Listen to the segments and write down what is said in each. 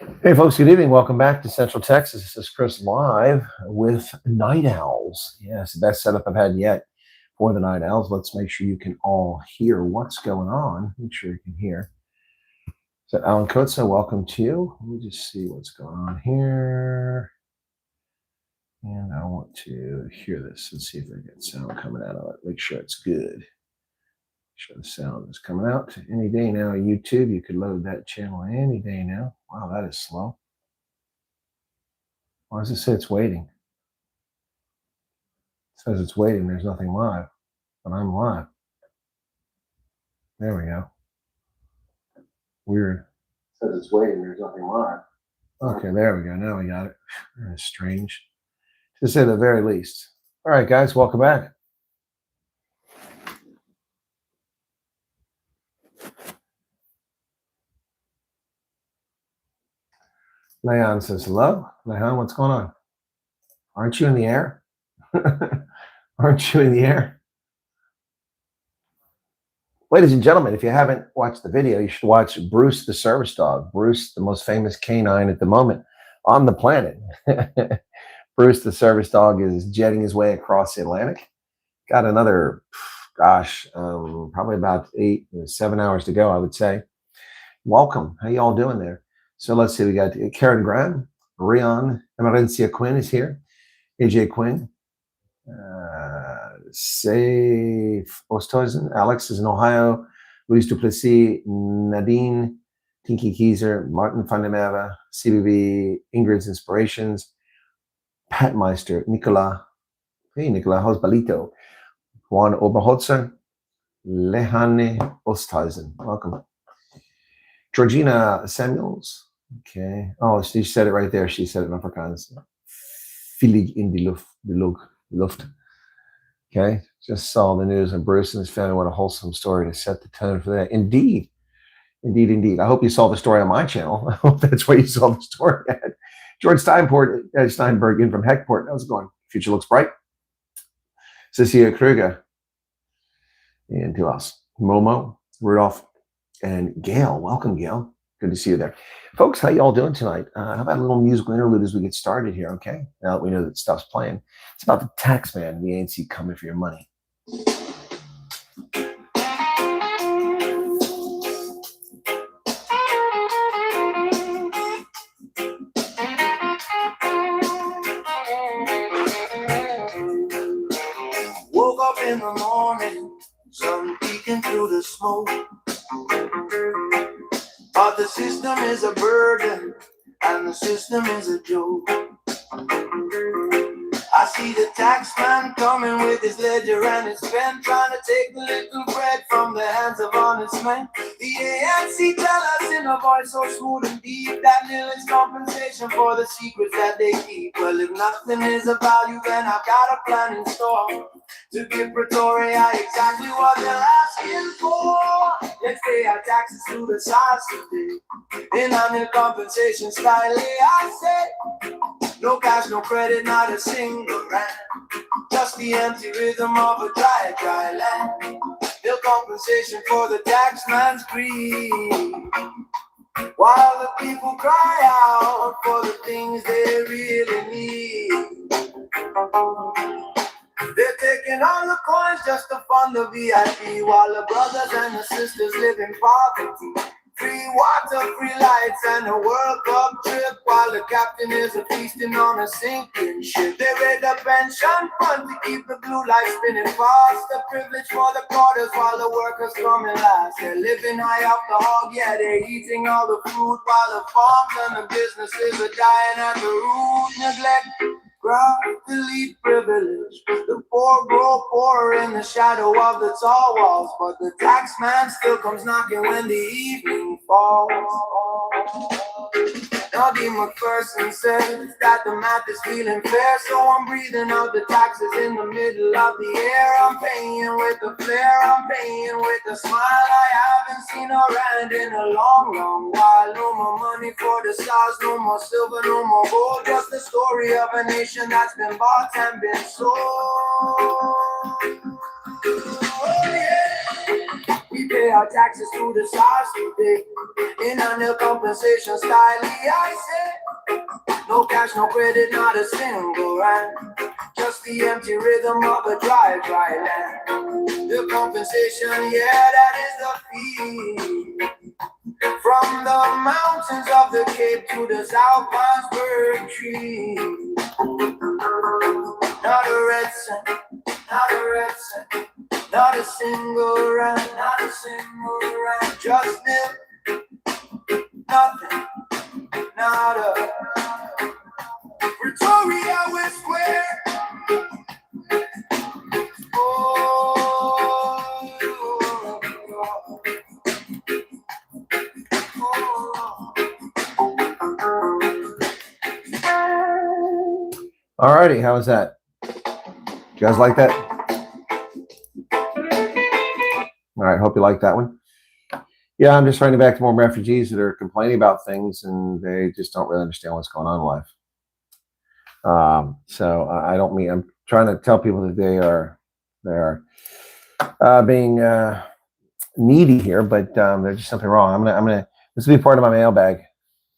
Hey folks, good evening. Welcome back to Central Texas. This is Chris live with Night Owls. Yes, the best setup I've had yet for the Night Owls. Let's make sure you can all hear what's going on. Make sure you can hear. So Alan Kotza, welcome to you. Let me just see what's going on here. And I want to hear this and see if I get sound coming out of it. Make sure it's good. Make sure the sound is coming out. Any day now, YouTube, you could load that channel any day now. Wow, that is slow. Why does it say it's waiting? It says it's waiting. There's nothing live, but I'm live. There we go. Weird. It says it's waiting. There's nothing live. Okay, there we go. Now we got it. That's strange. To say the very least. All right, guys, welcome back. Leon says hello. Leon, what's going on? Aren't you in the air? Aren't you in the air? Ladies and gentlemen, if you haven't watched the video, you should watch Bruce the service dog. Bruce, the most famous canine at the moment on the planet. Bruce the service dog is jetting his way across the Atlantic. Got another, probably about 7 hours to go, I would say. Welcome. How you all doing there? So let's see. We got Karen Graham, Rion, Emerencia Quinn is here. AJ Quinn. Safe Ostoisen. Alex is in Ohio. Luis Duplessis, Nadine, Tinky Kieser, Martin van der Merwe, CBB, Ingrid's Inspirations, Pat Meister, Nicola. Hey, Nicola, how's Balito? Juan Oberholzer, Lehane Ostoisen. Welcome. Georgina Samuels. Okay. Oh, she said it right there. She said it in Afrikaans. Filig in die Luft. Okay. Just saw the news and Bruce and his family. What a wholesome story to set the tone for that. Indeed. I hope you saw the story on my channel. I hope that's where you saw the story at. George Steinberg in from Heckport. How's it going? Future looks bright. Cecilia Kruger. And who else? Momo, Rudolph, and Gail. Welcome, Gail. Good to see you there. Folks, how y'all doing tonight? How about a little musical interlude as we get started here, okay? Now that we know that stuff's playing. It's about the tax man, the ANC coming for your money. Woke up in the morning, sun peeking through the smoke. But the system is a burden, and the system is a joke. I see the tax man coming with his ledger and his pen, trying to take the little bread from the hands of honest men. The ANC tell us in a voice so smooth and deep that nil is compensation for the secrets that they keep. Well, if nothing is of value, then I've got a plan in store to give Pretoria exactly what they're asking for. Let's pay our taxes to the size today. In a nil compensation style, I say, no cash, no credit, not a single rand. Just the empty rhythm of a dry land. No compensation for the tax man's greed. While the people cry out for the things they really need. They're taking all the coins just to fund the VIP, while the brothers and the sisters live in poverty. Free water, free lights, and a World Cup trip, while the captain is feasting on a sinking ship. They raid the pension fund to keep the blue light spinning fast. The privilege for the quarters while the workers come in last. They're living high off the hog, yeah, they're eating all the food, while the farms and the businesses are dying at the root. Neglect, graft, elite privilege. The poor grow poorer in the shadow of the tall walls, but the tax man still comes knocking when the evening falls. Now D. McPherson says that the math is feeling fair, so I'm breathing out the taxes in the middle of the air. I'm paying with a flair, I'm paying with a smile. I haven't seen a rand in a long while. No more money for the stars, no more silver, no more gold. Just the story of a nation that's been bought and been sold. Oh yeah. We pay pay our taxes to the SARS today. In a nil compensation style, I say, no cash, no credit, not a single rand. Just the empty rhythm of a dry land. The compensation, yeah, that is the fee. From the mountains of the Cape to the South Pittsburgh tree. Not a red cent, not a red cent, not a single rand, not a single rand. Just nil, nothing, nada. Pretoria, we're square. Alrighty, how was that? You guys like that? All right, hope you like that one. Yeah, I'm just writing back to more refugees that are complaining about things and they just don't really understand what's going on in life. So I don't mean, I'm trying to tell people that they are being needy here, but there's just something wrong. This will be part of my mailbag.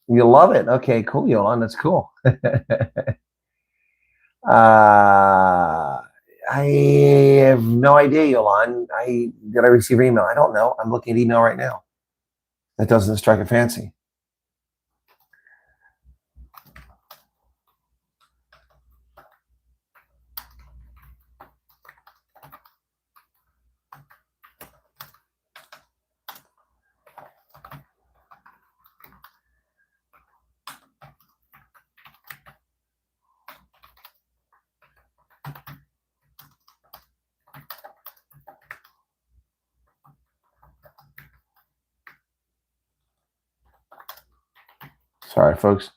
You love it. Okay, cool, Yolan. That's cool. I have no idea, Yolan. Did I receive your email? I don't know. I'm looking at email right now. That doesn't strike a fancy. Sorry, folks.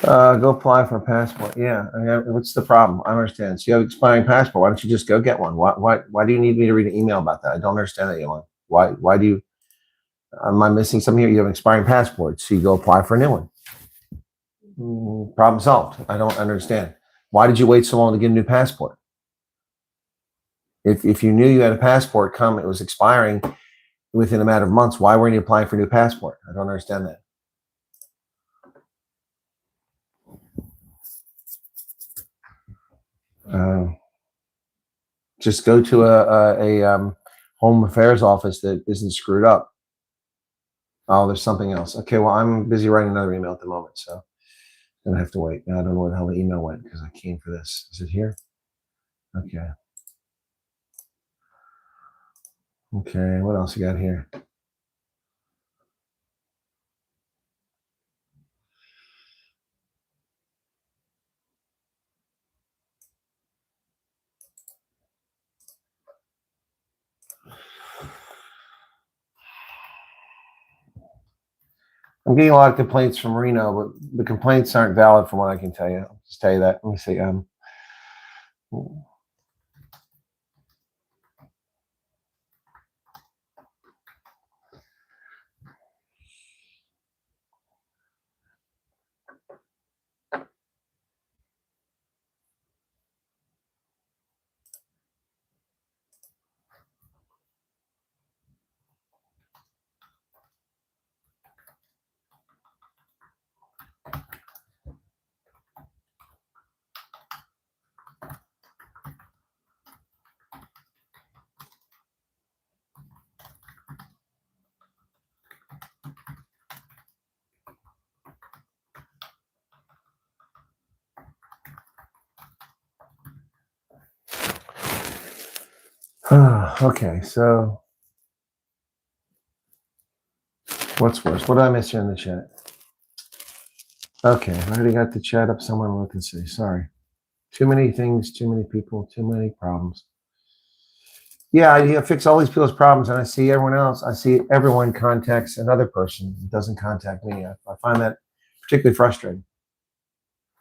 Go apply for a passport. Yeah, I mean, what's the problem? I don't understand. So you have an expiring passport. Why don't you just go get one? Why do you need me to read an email about that? I don't understand that, Elon. Why do you? Am I missing something here? You have an expiring passport, so you go apply for a new one. Problem solved. I don't understand. Why did you wait so long to get a new passport? If you knew you had a passport it was expiring within a matter of months, why weren't you applying for a new passport? I don't understand that. Just go to a home affairs office that isn't screwed up. Oh, there's something else. Okay, well, I'm busy writing another email at the moment, so I'm gonna have to wait. I don't know where the hell the email went because I came for this. Is it here? Okay. Okay, what else you got here? I'm getting a lot of complaints from Reno, but the complaints aren't valid from what I can tell you. I'll just tell you that. Let me see. Okay, so What's worse? What did I miss here in the chat? Okay, I already got the chat up. Someone look and see. Sorry. Too many things, too many people, too many problems. Yeah, I fix all these people's problems, and I see everyone else. I see everyone contacts another person that doesn't contact me. I find that particularly frustrating.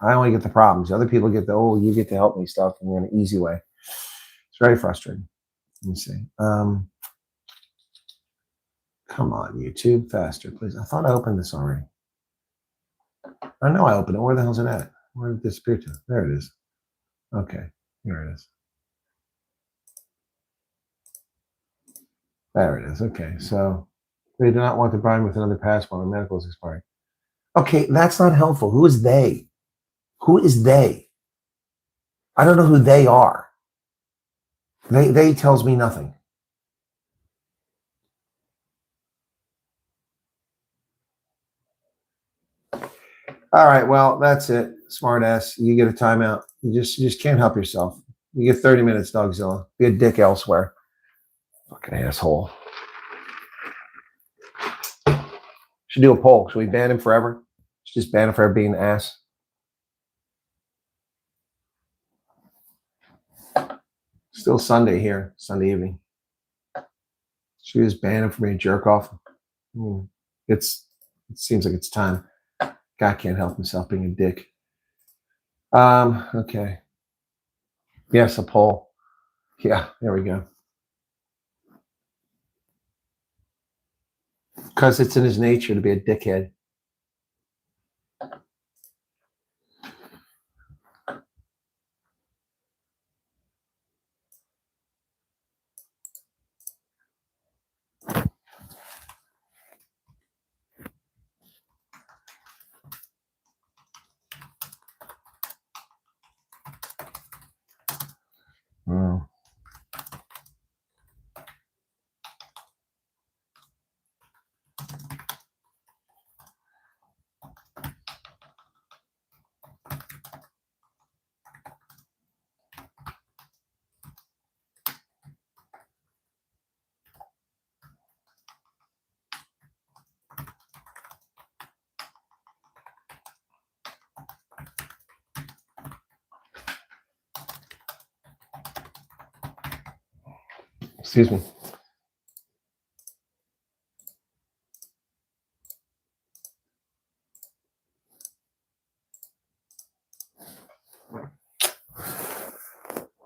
I only get the problems. Other people get the, oh, you get to help me stuff in an easy way. It's very frustrating. Let me see. Come on, YouTube, faster, please. I thought I opened this already. I know I opened it. Where the hell's it at? Where did it disappear to? There it is. Okay, here it is. There it is. Okay, so they do not want to provide with another passport when medical is expiring. Okay, that's not helpful. Who is they? Who is they? I don't know who they are. They tells me nothing. All right, well, that's it. Smart ass. You get a timeout. You just can't help yourself. You get 30 minutes, Dogzilla. Be a dick elsewhere. Fucking asshole. Should do a poll. Should we ban him forever? Should just ban him for being an ass. Still Sunday here, Sunday evening. Should we just ban him for being a jerk off? It seems like it's time. Guy can't help himself being a dick. Okay. Yes, a poll. Yeah, there we go. Because it's in his nature to be a dickhead. Oh. Excuse me.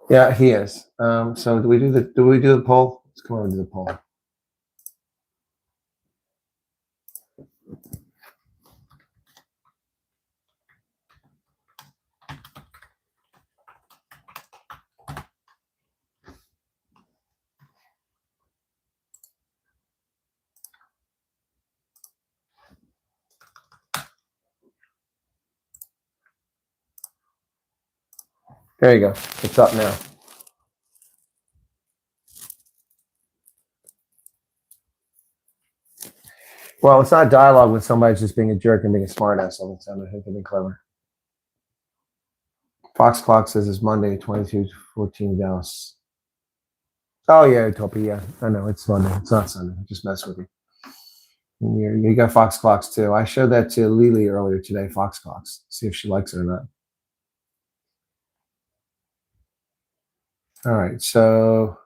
Yeah, he is. So do we do the poll? Let's come over to the poll. There you go. It's up now. Well, it's not dialogue when somebody's just being a jerk and being a smartass all the time. I think they're being clever. Fox Clock says it's Monday, 22:14 Dallas. Oh, yeah, Utopia. Yeah, I know. It's Monday. It's not Sunday. I just mess with you. You got Fox Clocks, too. I showed that to Lily earlier today, Fox Clocks. See if she likes it or not. All right, so...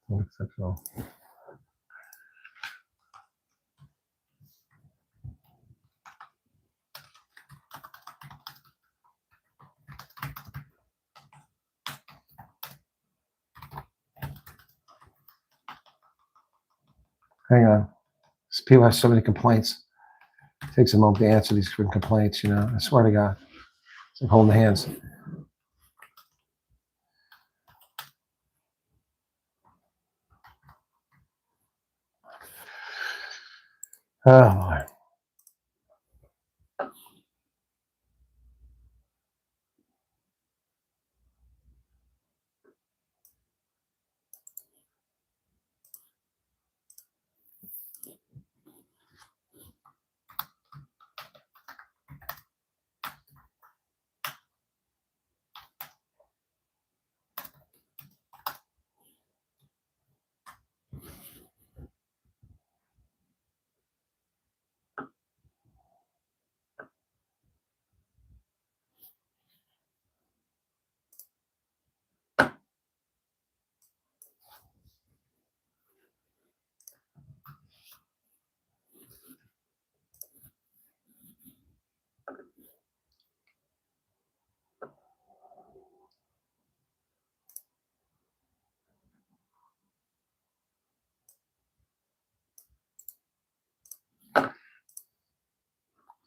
Exceptional. Hang on. People have so many complaints. It takes a moment to answer these complaints, you know. I swear to God. It's like holding hands. Oh, boy.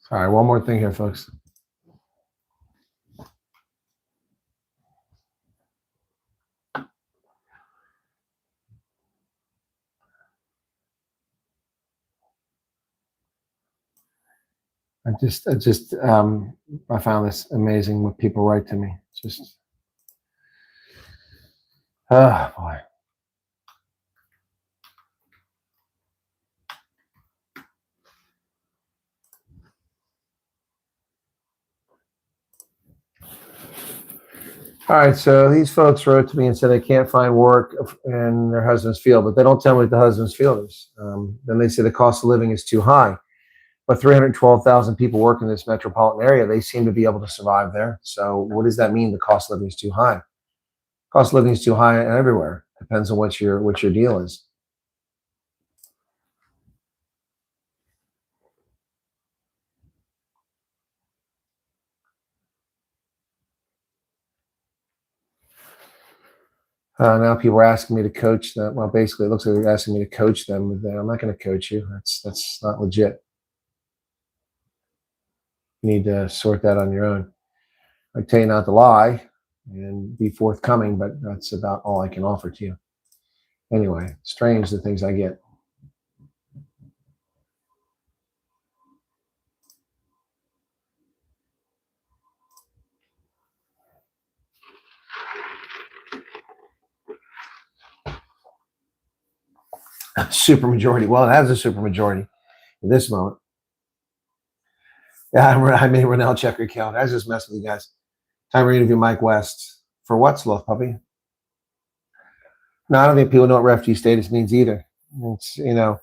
All right, one more thing here, folks. I found this amazing what people write to me. Just, oh boy. All right, so these folks wrote to me and said they can't find work in their husband's field, but they don't tell me what the husband's field is. Then they say the cost of living is too high. But 312,000 people work in this metropolitan area. They seem to be able to survive there. So what does that mean? The cost of living is too high. Cost of living is too high everywhere. Depends on what your deal is. Now people are asking me to coach them. Well, basically, it looks like they're asking me to coach them. I'm not going to coach you. That's not legit. You need to sort that on your own. I tell you not to lie and be forthcoming, but that's about all I can offer to you. Anyway, strange the things I get. Supermajority. Well, it has a supermajority in this moment. Yeah, I made Rennell check your account. I was just messing with you guys. Time to interview Mike West. For what, Sloth Puppy? No, I don't think people know what refugee status means either. It's, I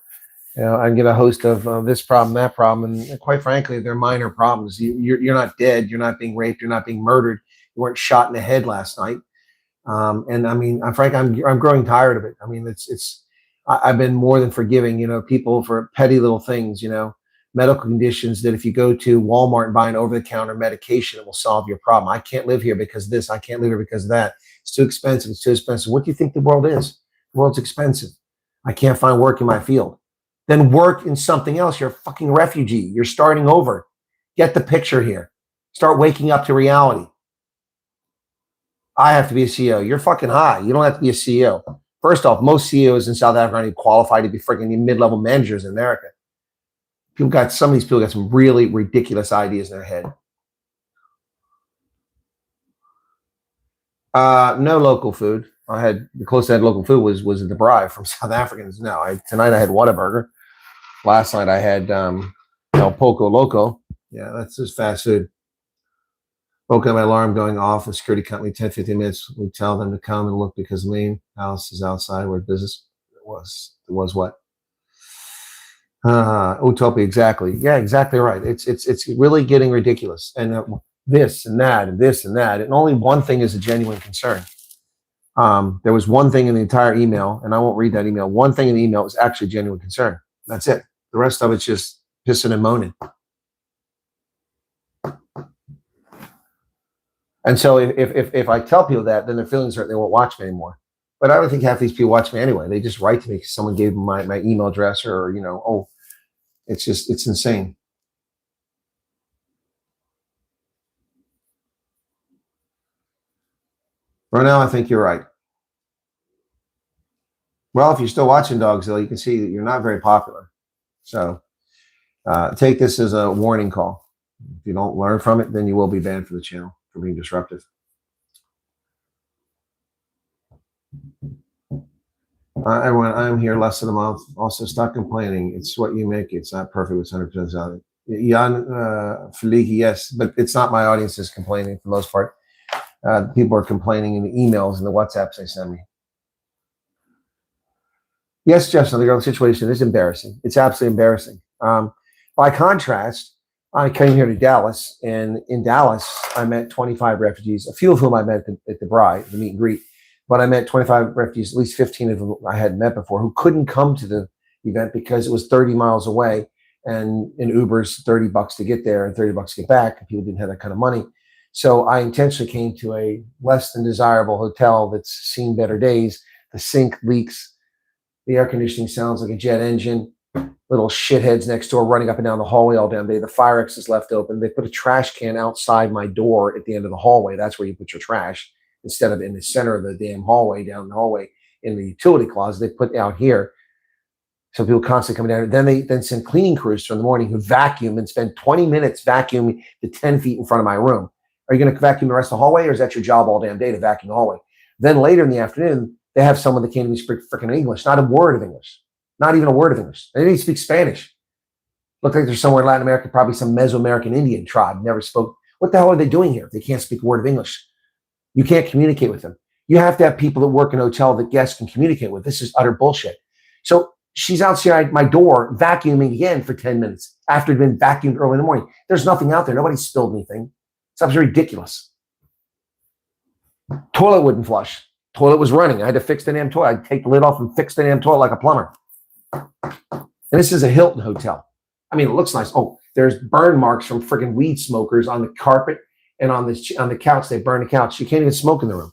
can get a host of this problem, that problem, and quite frankly, they're minor problems. You're not dead. You're not being raped. You're not being murdered. You weren't shot in the head last night. And I mean, I'm growing tired of it. I mean, I've been more than forgiving, people for petty little things, medical conditions that if you go to Walmart and buy an over-the-counter medication, it will solve your problem. I can't live here because of this. I can't live here because of that. It's too expensive. It's too expensive. What do you think the world is? The world's expensive. I can't find work in my field. Then work in something else. You're a fucking refugee. You're starting over. Get the picture here. Start waking up to reality. I have to be a CEO. You're fucking high. You don't have to be a CEO. First off, most CEOs in South Africa aren't even qualified to be freaking mid-level managers in America. Some of these people got some really ridiculous ideas in their head. No local food. The closest I had local food was the Bri from South Africans. No, tonight I had Whataburger. Last night I had El Poco Loco. Yeah, that's just fast food. Woke up, my alarm going off. A security company, 10, 15 minutes. We tell them to come and look because main house is outside where business was what? Utopia, exactly. Yeah, exactly right. It's really getting ridiculous. And this and that and this and that. And only one thing is a genuine concern. There was one thing in the entire email, and I won't read that email. One thing in the email was actually genuine concern. That's it. The rest of it's just pissing and moaning. And so if I tell people that, then their feelings hurt, they won't watch me anymore. But I don't think half these people watch me anyway. They just write to me because someone gave them my email address or, it's insane. Ronell, I think you're right. Well, if you're still watching Dogzilla, you can see that you're not very popular. So take this as a warning call. If you don't learn from it, then you will be banned from the channel for being disruptive. Everyone, I'm here less than a month. Also, stop complaining. It's what you make. It's not perfect. It's 100% solid. Jan Feliki, yes, but it's not my audience is complaining for the most part. People are complaining in the emails and the WhatsApps they send me. Yes, Justin, the girl situation is embarrassing. It's absolutely embarrassing. By contrast, I came here to Dallas, and in Dallas, I met 25 refugees, a few of whom I met at the Bri, the meet and greet. But I met 25 refugees, at least 15 of them I hadn't met before, who couldn't come to the event because it was 30 miles away, and in Ubers, $30 to get there and $30 to get back, and people didn't have that kind of money. So I intentionally came to a less than desirable hotel that's seen better days. The sink leaks. The air conditioning sounds like a jet engine. little shitheads next door running up and down the hallway all damn day. The fire exit is left open. They put a trash can outside my door at the end of the hallway. That's where you put your trash instead of in the center of the damn hallway, down the hallway in the utility closet. They put out here. So people constantly coming down. Then they send cleaning crews in the morning who vacuum and spend 20 minutes vacuuming the 10 feet in front of my room. Are you going to vacuum the rest of the hallway, or is that your job all damn day to vacuum the hallway? Then later in the afternoon, they have someone that can't even speak freaking English, not a word of English, not even a word of English. They didn't even speak Spanish. Look like they're somewhere in Latin America, probably some Mesoamerican Indian tribe, never spoke. What the hell are they doing here? They can't speak a word of English. You can't communicate with them. You have to have people that work in a hotel that guests can communicate with. This is utter bullshit. So she's outside my door vacuuming again for 10 minutes after it had been vacuumed early in the morning. There's nothing out there. Nobody spilled anything. It's ridiculous. Toilet wouldn't flush. Toilet was running. I had to fix the damn toilet. I'd take the lid off and fix the damn toilet like a plumber. And this is a Hilton hotel. I mean, it looks nice. Oh, there's burn marks from freaking weed smokers on the carpet and on the couch. They burned the couch. You can't even smoke in the room.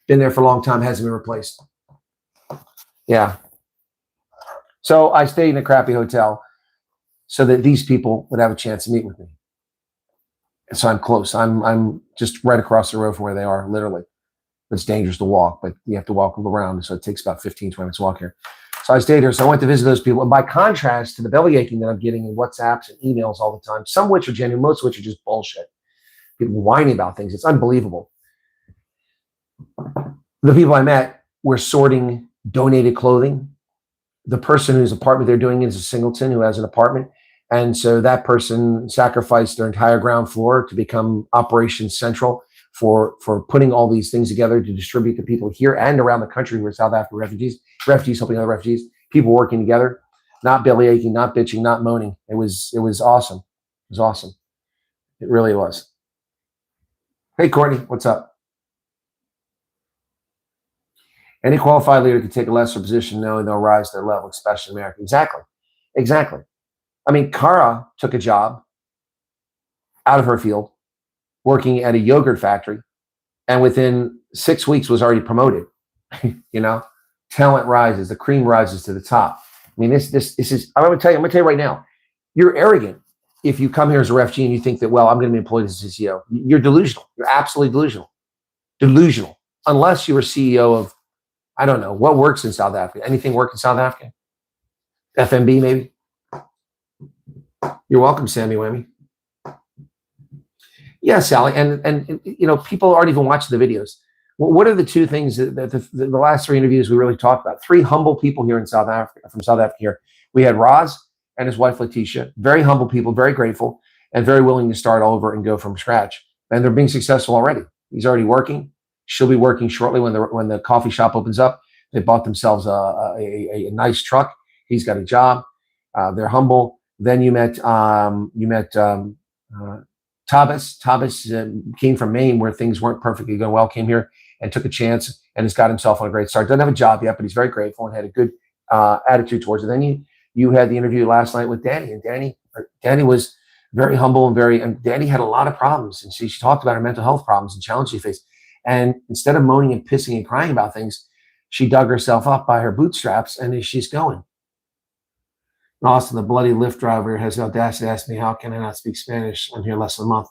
Been there for a long time. Hasn't been replaced. Yeah. So I stayed in a crappy hotel so that these people would have a chance to meet with me. And so I'm close. I'm just right across the road from where they are, literally. It's dangerous to walk, but you have to walk around. So it takes about 15, 20 minutes to walk here. So I stayed here. So I went to visit those people. And by contrast to the belly aching that I'm getting in WhatsApps and emails all the time, some of which are genuine, most of which are just bullshit. People whining about things. It's unbelievable. The people I met were sorting donated clothing. The person whose apartment they're doing is a singleton who has an apartment. And so that person sacrificed their entire ground floor to become Operation Central for putting all these things together to distribute to people here and around the country who are South African refugees helping other refugees, people working together, not belly aching, not bitching, not moaning. It was awesome. It was awesome. It really was. Hey, Courtney, what's up? Any qualified leader could take a lesser position knowing they'll rise to their level, especially America. Exactly. I mean, Kara took a job out of her field working at a yogurt factory, and within 6 weeks was already promoted. You know, talent rises, the cream rises to the top. I mean, this is, I'm going to tell you right now, you're arrogant if you come here as a refugee and you think that, well, I'm going to be employed as a CEO. You're delusional. You're absolutely delusional. Delusional. Unless you're a CEO of, I don't know, what works in South Africa? Anything work in South Africa? FMB, maybe? You're welcome, Sammy Whammy. Yeah, Sally. And you know, people aren't even watching the videos. What are the two things that the last three interviews we really talked about? Three humble people here in South Africa, from South Africa here. We had Roz and his wife, Letitia. Very humble people, very grateful, and very willing to start over and go from scratch. And they're being successful already. He's already working. She'll be working shortly when the coffee shop opens up. They bought themselves a nice truck. He's got a job. They're humble. Then you met Tabis. Tabis came from Maine, where things weren't perfectly going well. Came here and took a chance and has got himself on a great start. Doesn't have a job yet, but he's very grateful and had a good attitude towards it. Then you had the interview last night with Danny, and Danny was very humble and Danny had a lot of problems, and she talked about her mental health problems and challenges she faced. And instead of moaning and pissing and crying about things, she dug herself up by her bootstraps, and she's going. Austin, the bloody Lyft driver, has the audacity to ask me, how can I not speak Spanish? I'm here less than a month.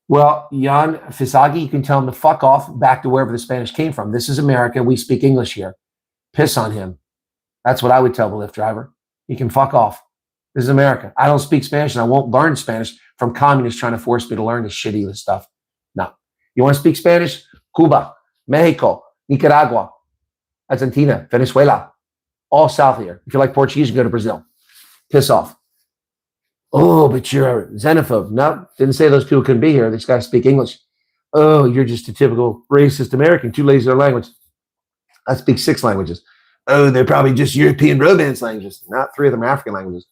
Well, Jan Fisagi, you can tell him to fuck off back to wherever the Spanish came from. This is America. We speak English here. Piss on him. That's what I would tell the Lyft driver. He can fuck off. This is America. I don't speak Spanish, and I won't learn Spanish from communists trying to force me to learn this shitty stuff. No. You want to speak Spanish? Cuba, Mexico, Nicaragua, Argentina, Venezuela, all south here. If you like Portuguese, you go to Brazil. Piss off. Oh, but you're a xenophobe. No, didn't say those people couldn't be here. They just got to speak English. Oh, you're just a typical racist American, too lazy to learn language. I speak 6 languages. Oh, they're probably just European Romance languages. Not 3 of them are African languages.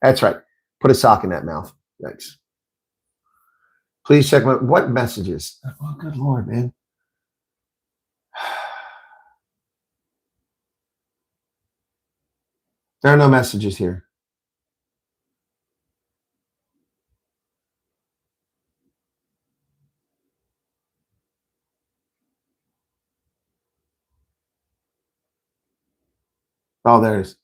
That's right. Put a sock in that mouth. Thanks. Please check what messages. Oh, good Lord, man. There are no messages here. Oh, there it is.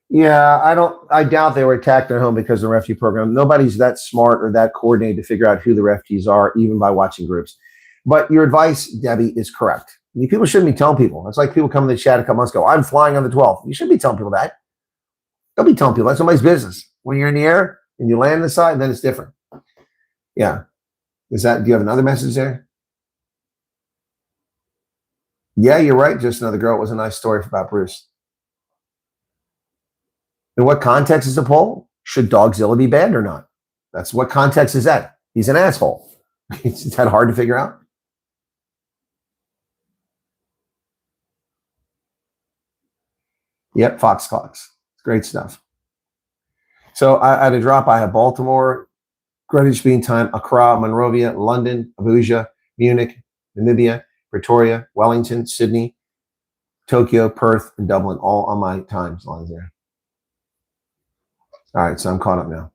Yeah, I doubt they were attacked at home because of the refugee program. Nobody's that smart or that coordinated to figure out who the refugees are, even by watching groups. But your advice, Debbie, is correct. People shouldn't be telling people. It's like people come in the chat a couple months ago, I'm flying on the 12th. You shouldn't be telling people that. Don't be telling people. That's somebody's business. When you're in the air and you land the side, then it's different. Yeah. Do you have another message there? Yeah, you're right. Just another girl. It was a nice story about Bruce. In what context is the poll? Should Dogzilla be banned or not? That's what context is that. He's an asshole. Is that hard to figure out? Yep, Fox Clocks. Great stuff. So at a drop, I have Baltimore, Greenwich Mean Time, Accra, Monrovia, London, Abuja, Munich, Namibia, Pretoria, Wellington, Sydney, Tokyo, Perth, and Dublin, all on my time zones there. All right, so I'm caught up now.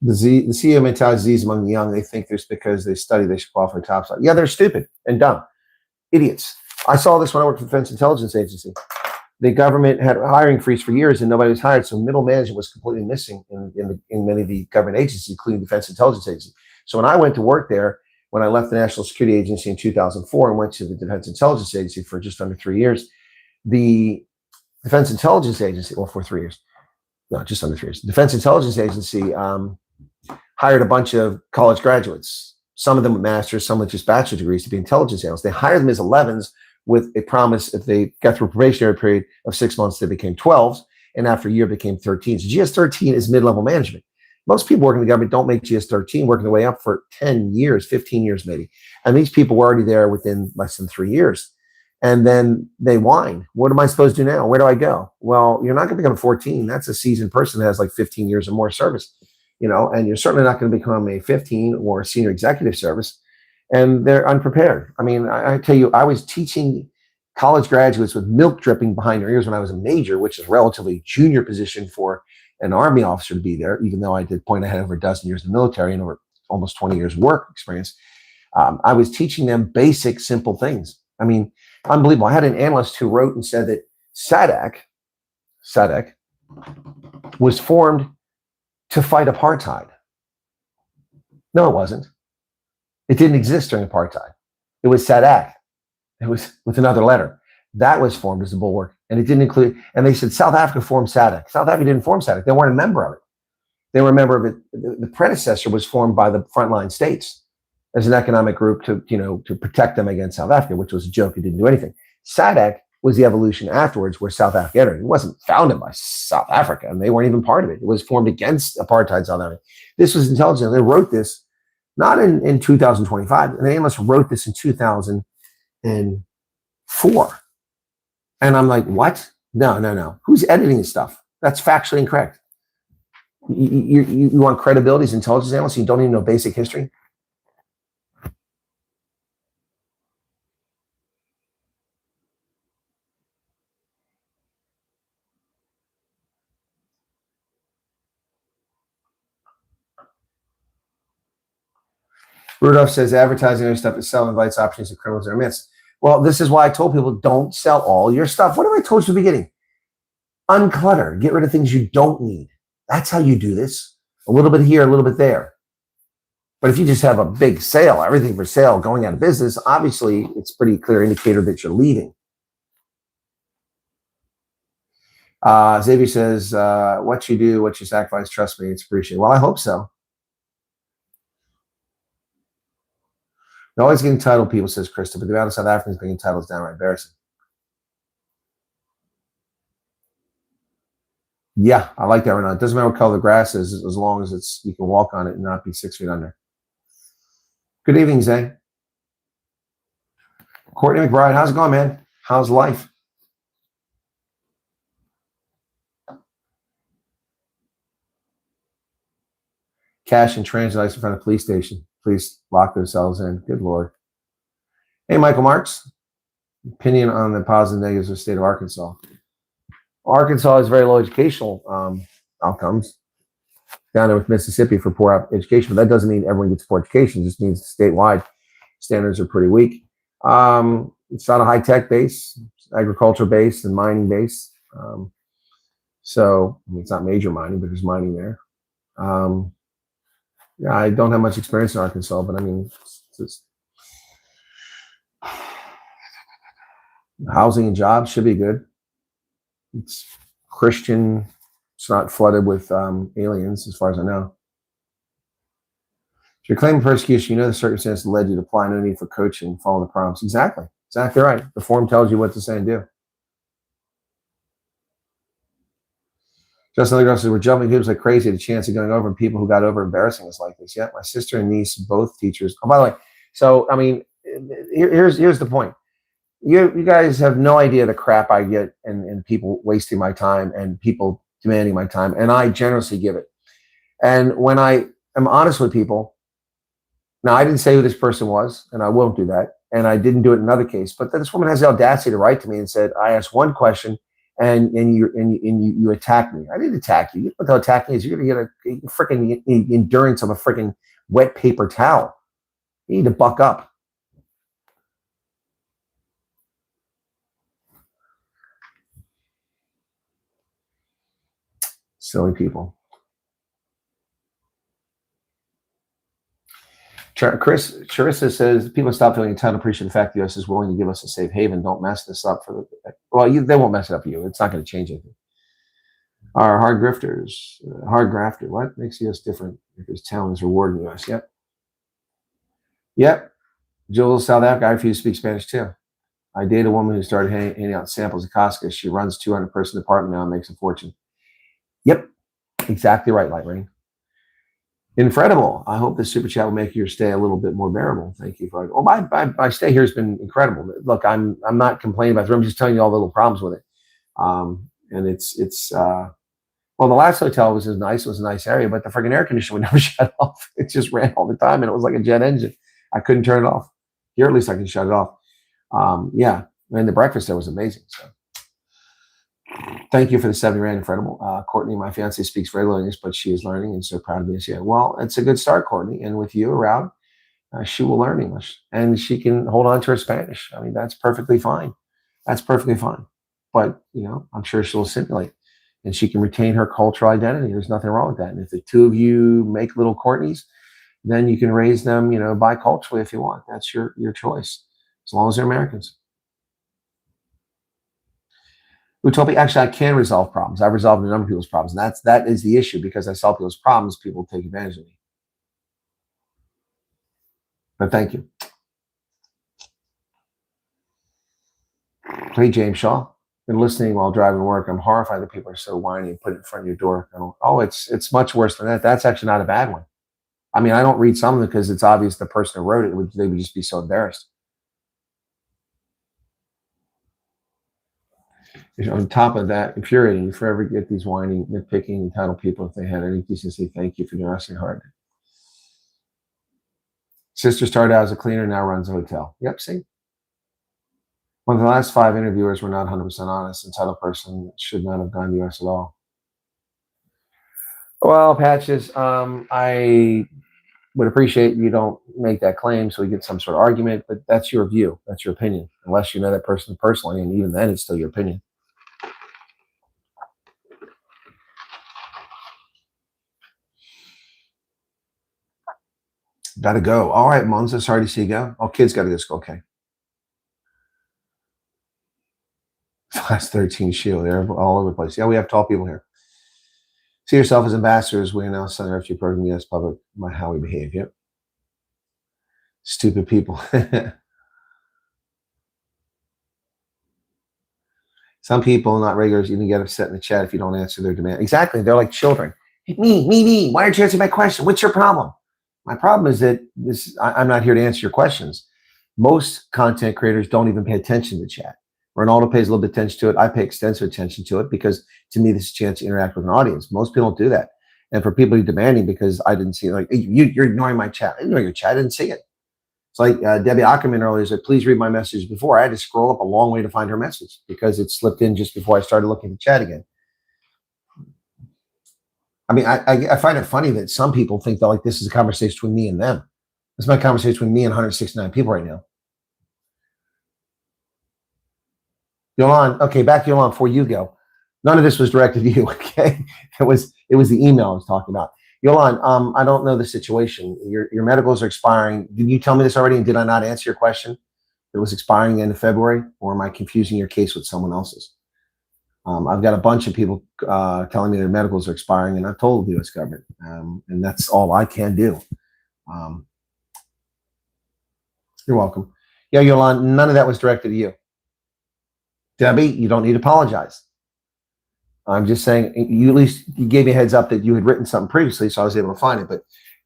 The CEO mentality disease among the young, they think this because they study, they should qualify for top side. Yeah, they're stupid and dumb. Idiots. I saw this when I worked for the Defense Intelligence Agency. The government had a hiring freeze for years and nobody was hired, so middle management was completely missing in many of the government agencies, including the Defense Intelligence Agency. So when I went to work there, when I left the National Security Agency in 2004 and went to the Defense Intelligence Agency for just under 3 years, the Defense Intelligence Agency, well, for 3 years, no, just under 3 years. Defense Intelligence Agency hired a bunch of college graduates, some of them with masters, some with just bachelor degrees to be intelligence analysts. They hired them as 11s with a promise if they got through a probationary period of 6 months, they became 12s, and after a year became 13s. So GS-13 is mid-level management. Most people working in the government don't make GS-13, working their way up for 10 years, 15 years maybe. And these people were already there within less than 3 years. And then they whine. What am I supposed to do now? Where do I go? Well, you're not going to become 14. That's a seasoned person that has like 15 years or more service, and you're certainly not going to become a 15 or a senior executive service. And they're unprepared. I mean, I tell you, I was teaching college graduates with milk dripping behind their ears when I was a major, which is a relatively junior position for an Army officer to be there, even though I did point I had over a dozen years in the military and over almost 20 years work experience. I was teaching them basic, simple things. I mean, unbelievable. I had an analyst who wrote and said that SADC was formed to fight apartheid. No, it wasn't. It didn't exist during apartheid. It was SADC. It was with another letter. That was formed as a bulwark, and it didn't include, and they said South Africa formed SADC. South Africa didn't form SADC. They weren't a member of it. They were a member of it. The predecessor was formed by the frontline states as an economic group to protect them against South Africa, which was a joke. It didn't do anything. SADC was the evolution afterwards where South Africa entered. It wasn't founded by South Africa, and they weren't even part of it. It was formed against apartheid South Africa. This was intelligent. They wrote this not in 2025. An analyst wrote this in 2004. And I'm like, what? No. Who's editing this stuff? That's factually incorrect. You want credibility as intelligence analysts? You don't even know basic history? Rudolph says advertising other stuff to sell invites opportunities of criminals in our midst. Well, this is why I told people don't sell all your stuff. What have I told you at the beginning? Unclutter. Get rid of things you don't need. That's how you do this. A little bit here, a little bit there. But if you just have a big sale, everything for sale, going out of business, obviously it's a pretty clear indicator that you're leaving. Xavier says, what you do, what you sacrifice, trust me, it's appreciated. Well, I hope so. They're always getting entitled people, says Krista, but the amount of South Africans being entitled is downright embarrassing. Yeah, I like that or not. It doesn't matter what color the grass is, as long as you can walk on it and not be 6 feet under. Good evening, Zay. Courtney McBride, how's it going, man? How's life? Cash and transit ice in front of the police station. Police lock themselves in. Good Lord. Hey, Michael Marks. Opinion on the positive and negatives of the state of Arkansas. Arkansas has very low educational outcomes. down there with Mississippi for poor education, but that doesn't mean everyone gets poor education. It just means statewide standards are pretty weak. It's not a high-tech base, it's agriculture base and mining base. So I mean, it's not major mining, but there's mining there. Yeah, I don't have much experience in Arkansas, but I mean, it's just housing and jobs should be good. It's Christian. It's not flooded with aliens, as far as I know. If you're claiming persecution, you know the circumstances led you to apply. No need for coaching. Follow the prompts. Exactly. Exactly right. The form tells you what to say and do. Justin Girl says, we're jumping hoops like crazy at the chance of going over, and people who got over embarrassing us like this. Yeah, my sister and niece, both teachers. Oh, by the way, so, I mean, here's the point. You guys have no idea the crap I get and people wasting my time and people demanding my time, and I generously give it. And when I am honest with people, now I didn't say who this person was, and I won't do that, and I didn't do it in another case, but this woman has the audacity to write to me and said, I asked one question and you attack me. I didn't attack you. You know what attacking is? You're going to get a freaking endurance of a freaking wet paper towel. You need to buck up. Silly people. Charissa says, people stop feeling entitled, appreciate the fact the U.S. is willing to give us a safe haven. Don't mess this up for the, well, they won't mess it up for you. It's not going to change anything. Our hard grifters, hard grafter. What makes the U.S. different? Because Talon is rewarding the U.S. Yep. Yep. Jules, South Africa, I refuse to speak Spanish too. I dated a woman who started handing out samples at Costco. She runs 200-person department now and makes a fortune. Yep. Exactly right, Light Rain. Incredible. I hope this super chat will make your stay a little bit more bearable. Thank you for. Oh, my stay here has been incredible. Look, I'm not complaining about the room. I'm just telling you all the little problems with it. And it's well, the last hotel was nice. It was a nice area, but the freaking air conditioner would never shut off. It just ran all the time, and it was like a jet engine. I couldn't turn it off. Here, at least I can shut it off. Yeah, and the breakfast there was amazing. So. Thank you for the 70 Rand, incredible. Courtney, my fiance, speaks regular English, but she is learning and so proud of me. Yeah, well, it's a good start, Courtney. And with you around, she will learn English and she can hold on to her Spanish. I mean, that's perfectly fine. That's perfectly fine. But, you know, I'm sure she'll assimilate and she can retain her cultural identity. There's nothing wrong with that. And if the two of you make little Courtneys, then you can raise them, you know, biculturally if you want. That's your choice, as long as they're Americans. Utopia, actually, I can resolve problems. I've resolved a number of people's problems. And that is the issue, because I solve people's problems, people take advantage of me. But thank you. Hey, James Shaw. Been listening while driving to work. I'm horrified that people are so whiny and put it in front of your door. Oh, it's much worse than that. That's actually not a bad one. I mean, I don't read some of them because it's obvious the person who wrote it, they would just be so embarrassed. On top of that, infuriating, you forever get these whining, nitpicking, entitled people. If they had any decency, thank you for doing us hard. Sister started out as a cleaner, now runs a hotel. Yep, see? One of the last 5 interviewers were not 100% honest. Entitled person should not have gone to the U.S. at all. Well, Patches, I would appreciate you don't make that claim so we get some sort of argument, but that's your view. That's your opinion, unless you know that person personally, and even then, it's still your opinion. Gotta go. All right, Monza, sorry to see you go. Oh, kids gotta go to school. Okay. Class 13 shield. They're all over the place. Yeah, we have tall people here. See yourself as ambassadors. We announce on the refugee program, yes, public, how we behave. Yep. Stupid people. Some people, not regulars, even get upset in the chat if you don't answer their demand. Exactly. They're like children. Me. Why aren't you answering my question? What's your problem? My problem is that I'm not here to answer your questions. Most content creators don't even pay attention to chat. Ronaldo pays a little bit of attention to it. I pay extensive attention to it because to me, this is a chance to interact with an audience. Most people don't do that. And for people who are demanding because I didn't see it, like, you're ignoring my chat. I ignore your chat. I didn't see it. It's like Debbie Ackerman earlier said, please read my message before. I had to scroll up a long way to find her message because it slipped in just before I started looking at the chat again. I mean, I find it funny that some people think that like this is a conversation between me and them. It's my conversation between me and 169 people right now. Yolande, okay, back to Yolande before you go. None of this was directed to you, okay? It was the email I was talking about. Yolande, I don't know the situation. Your medicals are expiring. Did you tell me this already, and did I not answer your question? It was expiring the end of February, or am I confusing your case with someone else's? I've got a bunch of people telling me their medicals are expiring, and I've told the U.S. government, and that's all I can do. You're welcome. Yeah, Yolande, none of that was directed to you. Debbie, you don't need to apologize. I'm just saying, you at least you gave me a heads up that you had written something previously, so I was able to find it.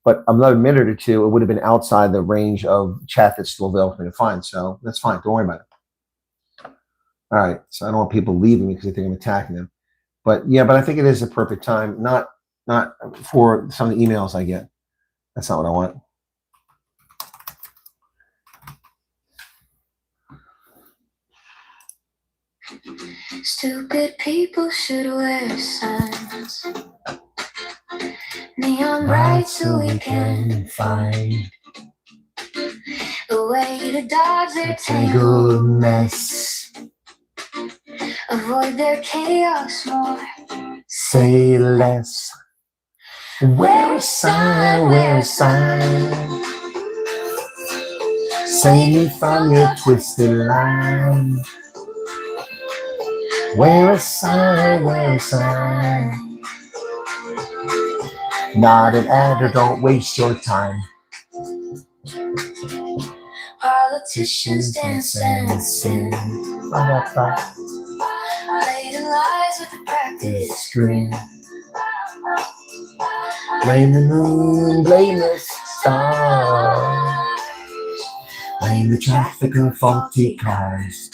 But another minute or two, it would have been outside the range of chat that's still available for me to find. So that's fine. Don't worry about it. All right. So I don't want people leaving me because they think I'm attacking them. But yeah, but I think it is a perfect time, not for some of the emails I get. That's not what I want. Stupid people should wear signs, neon bright, so we can find a way to dodge their tangled mess, avoid their chaos more, say less. Wear a sign, wear a sign, save me from your twisted line. Wear a sign, wear a sign. Not an ad or don't waste your time. Politicians dance and sin. Laden lies with a practice grin. Blame the moon, blame the stars. Blame the traffic and faulty cars.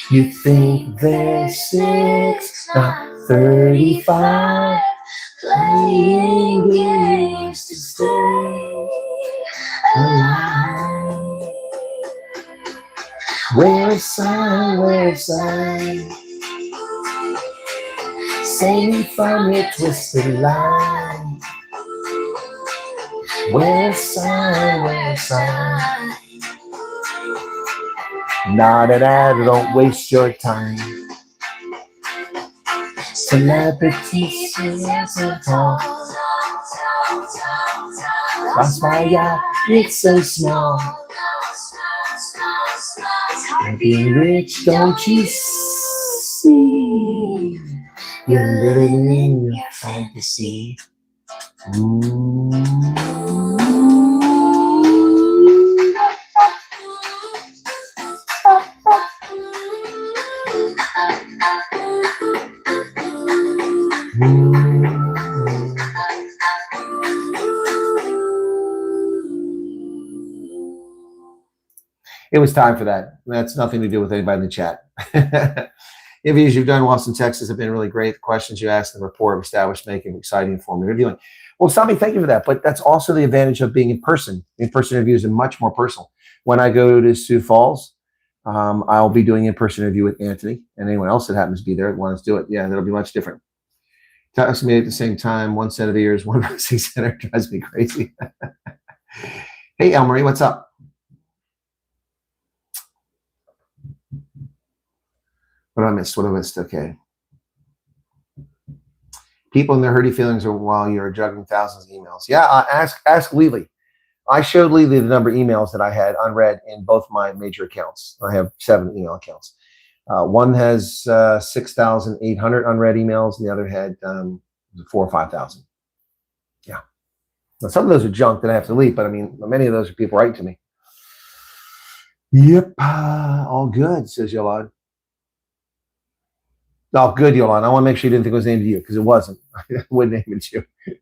You think they're 6, not 35, playing games to stay alive. Wear a sign, wear a sign, save me from your twisted line. Wear a sign, wear a sign. Not an ad, don't waste your time. Celebrities, so tall. That's why it's so small. Being rich, don't you see? You're living in your fantasy. It was time for that. That's nothing to do with anybody in the chat. Interviews you've done in Austin, Texas have been really great. The questions you asked in the report have established, making exciting, informative reviewing. Well, Sami, thank you for that. But that's also the advantage of being in person. In-person interviews are much more personal. When I go to Sioux Falls, I'll be doing in-person interview with Anthony and anyone else that happens to be there that wants to do it. Yeah, that'll be much different. Talks to me at the same time, one set of ears, one processing center drives me crazy. Hey, Elmarie, what's up? What I missed? Okay. People in their hurty feelings are while you're juggling thousands of emails. Yeah, ask Lily. I showed Lily the number of emails that I had unread in both my major accounts. I have 7 email accounts. One has 6,800 unread emails, and the other had 4,000 or 5,000. Yeah. Now, some of those are junk that I have to delete, but I mean, many of those are people writing to me. Yep, all good, says Yolande. Oh, good, Yolanda. I want to make sure you didn't think it was named to you, because it wasn't. I wouldn't name it to you. If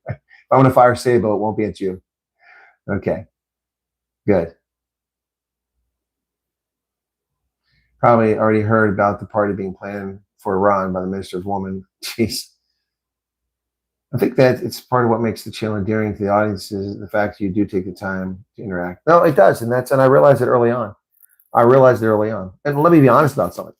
I want to fire Sabo, it won't be at you. Okay, good. Probably already heard about the party being planned for Iran by the Minister of Women. Jeez. I think that it's part of what makes the channel endearing to the audience is the fact that you do take the time to interact. No, it does, and I realized it early on. And let me be honest about something.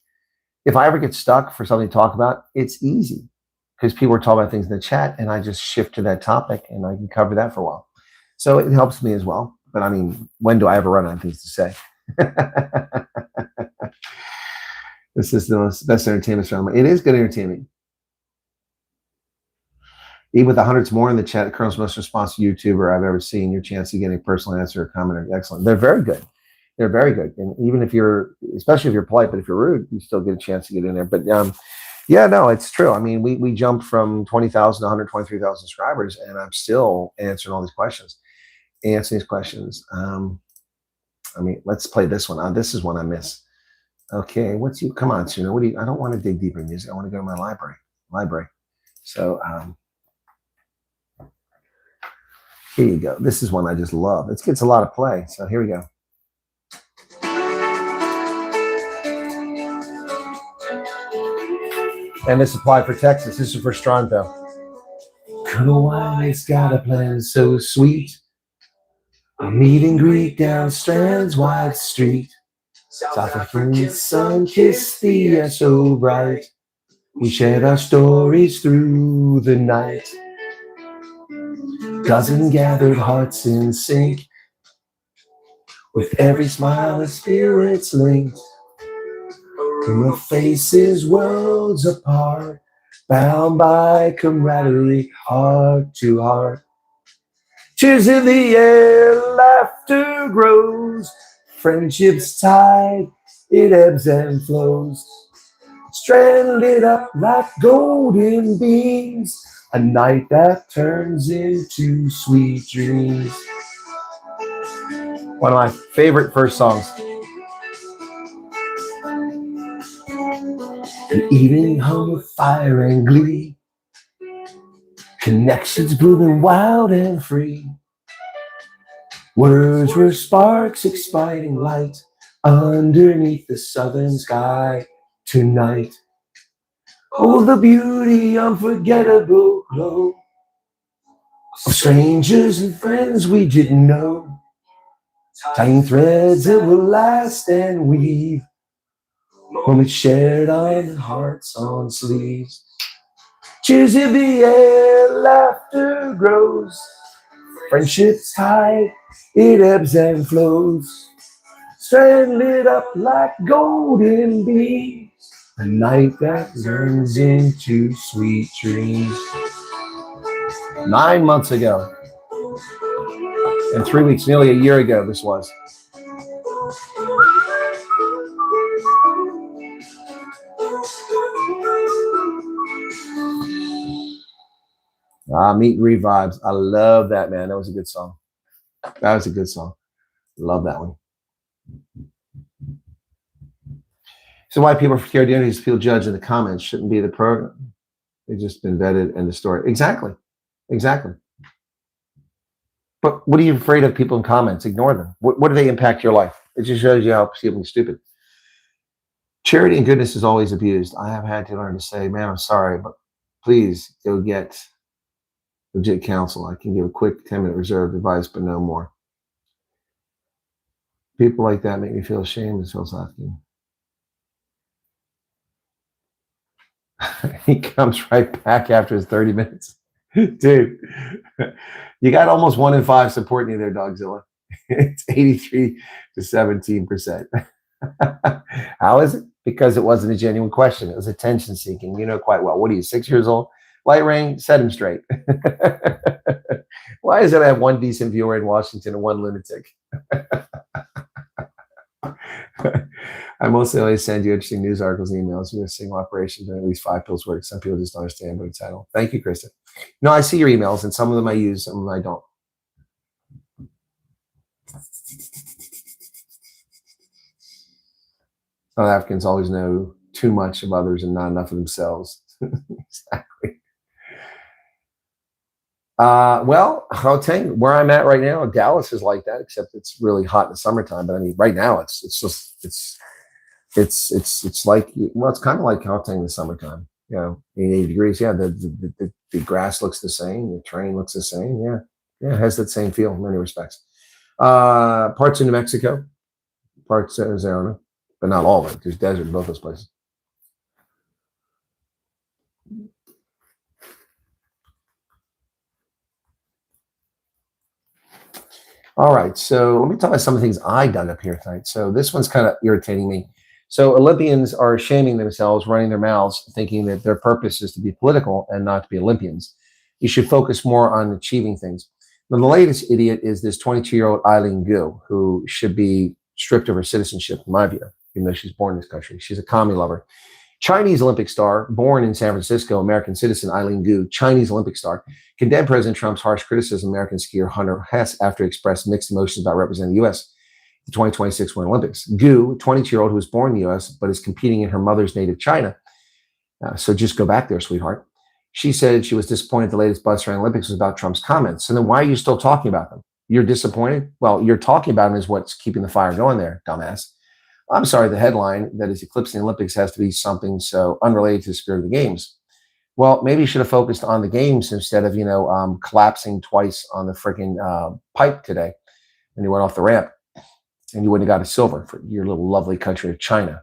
If I ever get stuck for something to talk about, it's easy. because people were talking about things in the chat, and I just shift to that topic, and I can cover that for a while. So it helps me as well. But I mean, when do I ever run out of things to say? This is the best entertainment show. It is good entertainment. Even with the hundreds more in the chat, the Colonel's most responsive YouTuber I've ever seen. Your chance to get a personal answer or comment are excellent. They're very good. They're very good. And even if you're, especially if you're polite, but if you're rude, you still get a chance to get in there. But yeah, no, it's true. I mean, we jumped from 20,000 to 123,000 subscribers, and I'm still answering all these questions. I mean, let's play this one. This is one I miss. Okay, come on, Suno. I don't want to dig deeper in music. I want to go to my library. So, here you go. This is one I just love. It gets a lot of play. So here we go. And this applied for Texas. This is for Stronto. Colonel Wyatt's got a plan so sweet. A meet and greet down Strand's wide street. South African's sun kissed the air so bright. We shared our stories through the night. Dozen gathered hearts in sync. With every smile and spirits linked. From our faces worlds apart. Bound by camaraderie, heart to heart. Cheers in the air, laughter grows. Friendship's tide, it ebbs and flows. Strand lit up like golden beams. A night that turns into sweet dreams. One of my favorite first songs. An evening hung with fire and glee. Connections blooming wild and free. Words were sparks expiring light underneath the southern sky tonight. Oh, the beauty, unforgettable glow of strangers and friends we didn't know. Tying threads that will last and weave. Moments shared on hearts on sleeves. Cheers in the air, laughter grows. Friendship's high, it ebbs and flows. Strand lit up like golden beams. A night that turns into sweet dreams. 9 months ago, and 3 weeks, nearly a year ago, this was. Meet and Greet Vibes. I love that, man. That was a good song. Love that one. So why people for identities feel judged in the comments shouldn't be the program. They've just been vetted and distorted. Exactly. But what are you afraid of people in comments? Ignore them. What do they impact your life? It just shows you how people are stupid. Charity and goodness is always abused. I have had to learn to say, man, I'm sorry, but please go get legit counsel. I can give a quick 10-minute reserved advice, but no more. People like that make me feel ashamed and self-asking. He comes right back after his 30 minutes. Dude, you got almost 1 in 5 supporting you there, Dogzilla. It's 83 to 17%. How is it? Because it wasn't a genuine question. It was attention seeking. You know quite well. What are you, 6 years old? Light Rain, set him straight. Why is it I have 1 decent viewer in Washington and 1 lunatic? I mostly always send you interesting news articles and emails. You're a single operation doing at least 5 pills work. Some people just don't understand what it's title. Thank you, Krista. No, I see your emails, and some of them I use, some of them I don't. South Africans always know too much of others and not enough of themselves. Exactly. Well, I'll tell you where I'm at right now. Dallas is like that, except it's really hot in the summertime. But I mean, right now it's like, well, it's kind of like Gauteng in the summertime. You know, 80 degrees. Yeah, the grass looks the same. The terrain looks the same. Yeah, it has that same feel in many respects. Parts of New Mexico, parts of Arizona, but not all of it. There's desert in both those places. All right, so let me talk about some of the things I dug up here tonight. So this one's kind of irritating me. So Olympians are shaming themselves, running their mouths, thinking that their purpose is to be political and not to be Olympians. You should focus more on achieving things. Now, the latest idiot is this 22-year-old Eileen Gu, who should be stripped of her citizenship, in my view, even though she's born in this country. She's a commie lover. Chinese Olympic star, born in San Francisco, American citizen Eileen Gu, Chinese Olympic star, condemned President Trump's harsh criticism of American skier Hunter Hess after he expressed mixed emotions about representing the U.S. at the 2026 Winter Olympics. Gu, 22-year-old who was born in the U.S. but is competing in her mother's native China. So just go back there, sweetheart. She said she was disappointed the latest buzz around Olympics was about Trump's comments. So then why are you still talking about them? You're disappointed? Well, you're talking about them is what's keeping the fire going there, dumbass. I'm sorry, the headline that is eclipsing the Olympics has to be something so unrelated to the spirit of the games. Well, maybe you should have focused on the games instead of, collapsing twice on the freaking pipe today when you went off the ramp and you wouldn't have got a silver for your little lovely country of China.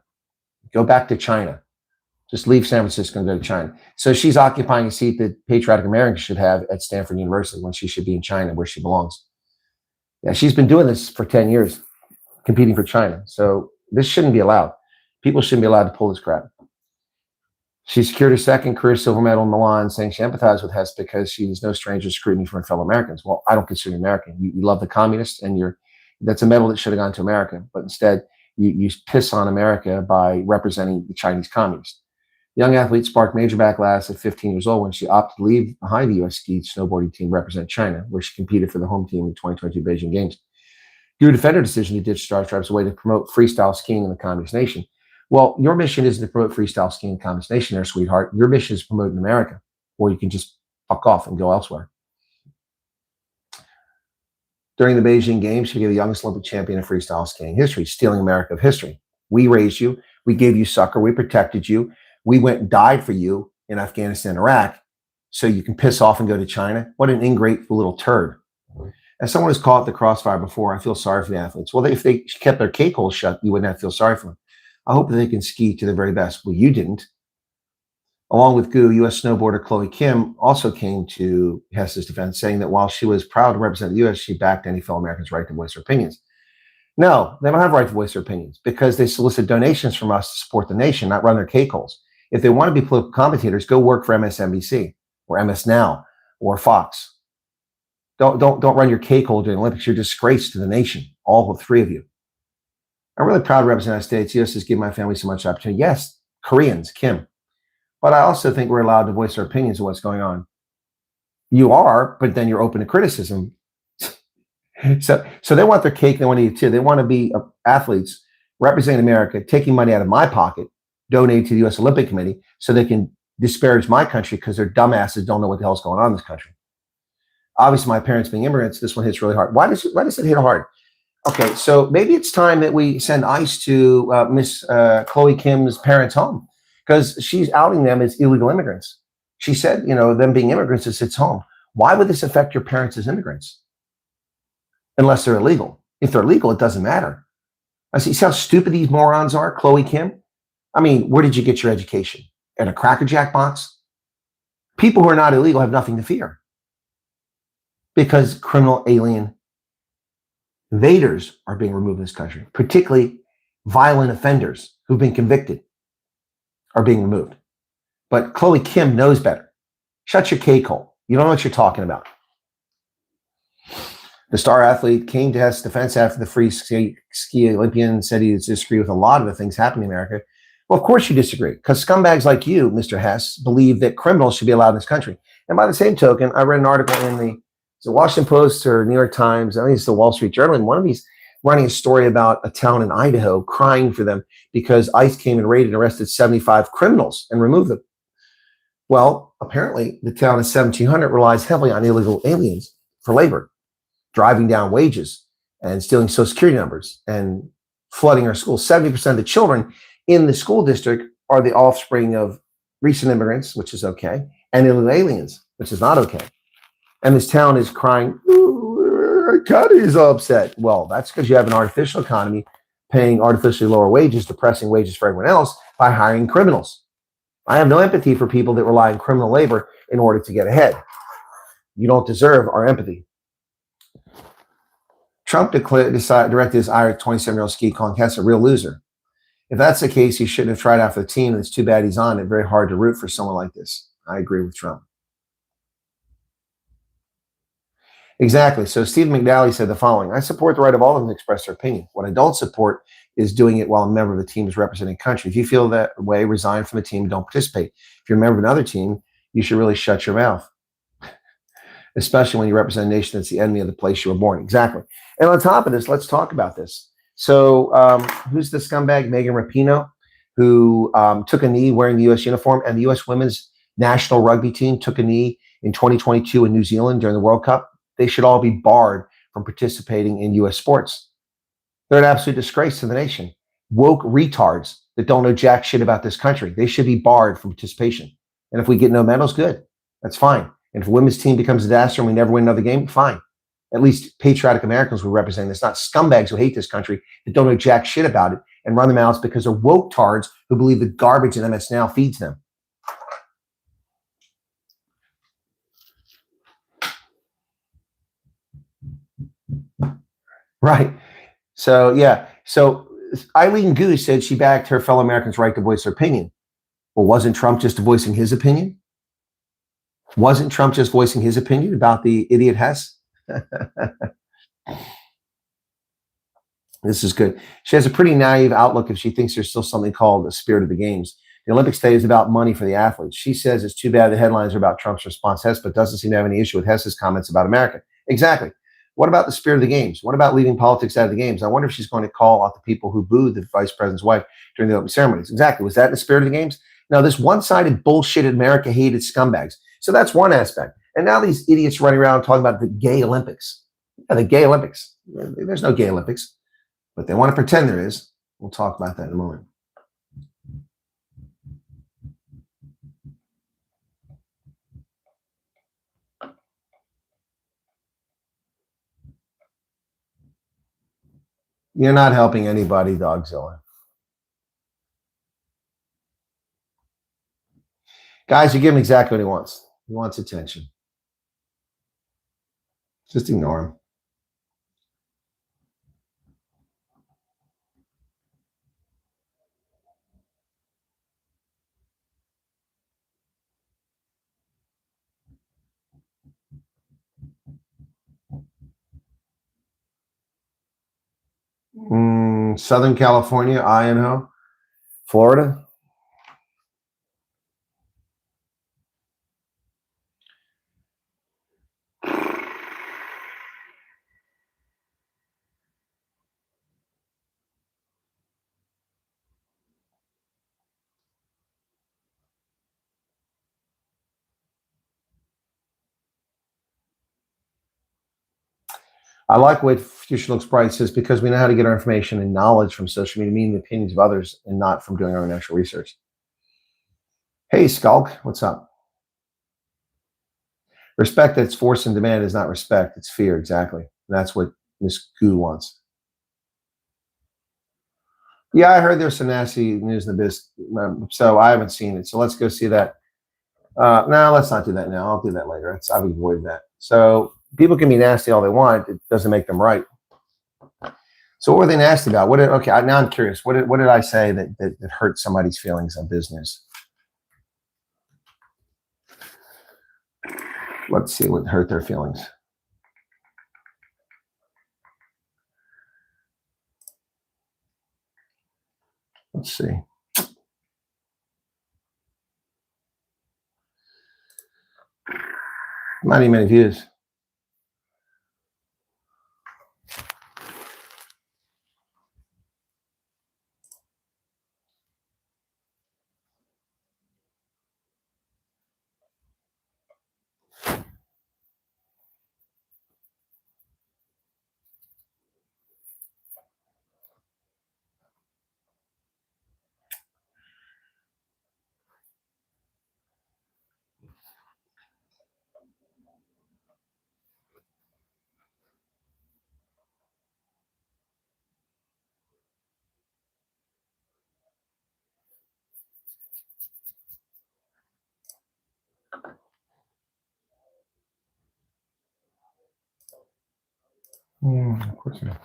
Go back to China. Just leave San Francisco and go to China. So she's occupying a seat that patriotic Americans should have at Stanford University when she should be in China where she belongs. Yeah, she's been doing this for 10 years, competing for China. So this shouldn't be allowed. People shouldn't be allowed to pull this crap. She secured her second career silver medal in Milan, saying she empathized with Hess because she's no stranger to scrutiny from her fellow Americans. Well, I don't consider you American. You love the communists, and that's a medal that should have gone to America. But instead, you piss on America by representing the Chinese communists. The young athlete sparked major backlash at 15 years old when she opted to leave behind the U.S. ski snowboarding team to represent China, where she competed for the home team in the 2022 Beijing Games. Gu defended her decision to ditch star stripes as a way to promote freestyle skiing in the communist nation. Well, your mission isn't to promote freestyle skiing in the communist nation there, sweetheart. Your mission is to promote in America, or you can just fuck off and go elsewhere. During the Beijing Games, she became the youngest Olympic champion in freestyle skiing history, stealing America of history. We raised you. We gave you succor. We protected you. We went and died for you in Afghanistan and Iraq so you can piss off and go to China. What an ingrateful little turd. As someone who's caught the crossfire before, I feel sorry for the athletes. Well, if they kept their cake holes shut, you wouldn't have to feel sorry for them. I hope that they can ski to their very best. Well, you didn't. Along with Gu, U.S. snowboarder Chloe Kim also came to Hess's defense, saying that while she was proud to represent the U.S., she backed any fellow Americans' right to voice their opinions. No, they don't have a right to voice their opinions because they solicit donations from us to support the nation, not run their cake holes. If they want to be political commentators, go work for MSNBC or MS Now or Fox. Don't run your cake hole during the Olympics. You're a disgrace to the nation, all three of you. I'm really proud to represent the United States. U.S. has given my family so much opportunity. Yes, Koreans, Kim. But I also think we're allowed to voice our opinions of what's going on. You are, but then you're open to criticism. So they want their cake. They want to eat it too. They want to be athletes representing America, taking money out of my pocket, donate to the U.S. Olympic Committee so they can disparage my country because their dumbasses don't know what the hell's going on in this country. Obviously, my parents being immigrants, this one hits really hard. Why does it hit hard? Okay, so maybe it's time that we send ICE to Miss Chloe Kim's parents' home because she's outing them as illegal immigrants. She said, them being immigrants, it's its home. Why would this affect your parents as immigrants? Unless they're illegal. If they're legal, it doesn't matter. I see how stupid these morons are, Chloe Kim. I mean, where did you get your education? At a Cracker Jack box? People who are not illegal have nothing to fear because criminal alien invaders are being removed in this country, particularly violent offenders who've been convicted are being removed. But Chloe Kim knows better. Shut your cake hole. You don't know what you're talking about. The star athlete came to Hess' defense after the free ski Olympian said he disagreed with a lot of the things happening in America. Well, of course you disagree, because scumbags like you, Mr. Hess, believe that criminals should be allowed in this country. And by the same token, I read an article in the Washington Post or New York Times, I think it's the Wall Street Journal, and one of these running a story about a town in Idaho crying for them because ICE came and raided and arrested 75 criminals and removed them. Well, apparently the town of 1700 relies heavily on illegal aliens for labor, driving down wages and stealing Social Security numbers and flooding our schools. 70% of the children in the school district are the offspring of recent immigrants, which is okay, and illegal aliens, which is not okay. And this town is crying, our county is upset. Well, that's because you have an artificial economy paying artificially lower wages, depressing wages for everyone else by hiring criminals. I have no empathy for people that rely on criminal labor in order to get ahead. You don't deserve our empathy. Trump directed his ire at 27-year-old ski calling Hess a real loser. If that's the case, he shouldn't have tried out for the team, and it's too bad he's on it. Very hard to root for someone like this. I agree with Trump. Exactly. So Stephen McNally said the following: I support the right of all of them to express their opinion. What I don't support is doing it while a member of the team is representing country. If you feel that way, resign from the team, don't participate. If you're a member of another team, you should really shut your mouth, especially when you represent a nation that's the enemy of the place you were born. Exactly. And on top of this, let's talk about this. So who's the scumbag? Megan Rapinoe, who took a knee wearing the U.S. uniform, and the U.S. women's national rugby team took a knee in 2022 in New Zealand during the World Cup. They should all be barred from participating in U.S. sports. They're an absolute disgrace to the nation. Woke retards that don't know jack shit about this country. They should be barred from participation. And if we get no medals, good. That's fine. And if the women's team becomes a disaster and we never win another game, fine. At least patriotic Americans will represent this, not scumbags who hate this country that don't know jack shit about it and run their mouths because they're woke tards who believe the garbage in MS Now feeds them. Right. So, yeah. So Eileen Gu said she backed her fellow Americans' right to voice their opinion. Well, wasn't Trump just voicing his opinion? Wasn't Trump just voicing his opinion about the idiot Hess? This is good. She has a pretty naive outlook if she thinks there's still something called the spirit of the games. The Olympics Day is about money for the athletes. She says it's too bad the headlines are about Trump's response to Hess, but doesn't seem to have any issue with Hess's comments about America. Exactly. What about the spirit of the games? What about leaving politics out of the games? I wonder if she's going to call out the people who booed the vice president's wife during the opening ceremonies. Exactly. Was that in the spirit of the games? Now, this one-sided bullshit America hated scumbags. So that's one aspect. And now these idiots running around talking about the gay Olympics. Yeah, the gay Olympics. There's no gay Olympics, but they want to pretend there is. We'll talk about that in a moment. You're not helping anybody, Dogzilla. Guys, you give him exactly what he wants. He wants attention. Just ignore him. Southern California, Idaho, Florida. I like what Future Looks Bright says, because we know how to get our information and knowledge from social media, meaning the opinions of others, and not from doing our own actual research. Hey, Skulk, what's up? Respect that's force and demand is not respect, it's fear, exactly. That's what Miss Goo wants. Yeah, I heard there's some nasty news in the biz, so I haven't seen it. So let's go see that. No, let's not do that now. I'll do that later. I've avoided that. So people can be nasty all they want. It doesn't make them right. So what were they nasty about? Now I'm curious. What did I say that hurt somebody's feelings on business? Let's see what hurt their feelings. Let's see. Not even many views. Of course not.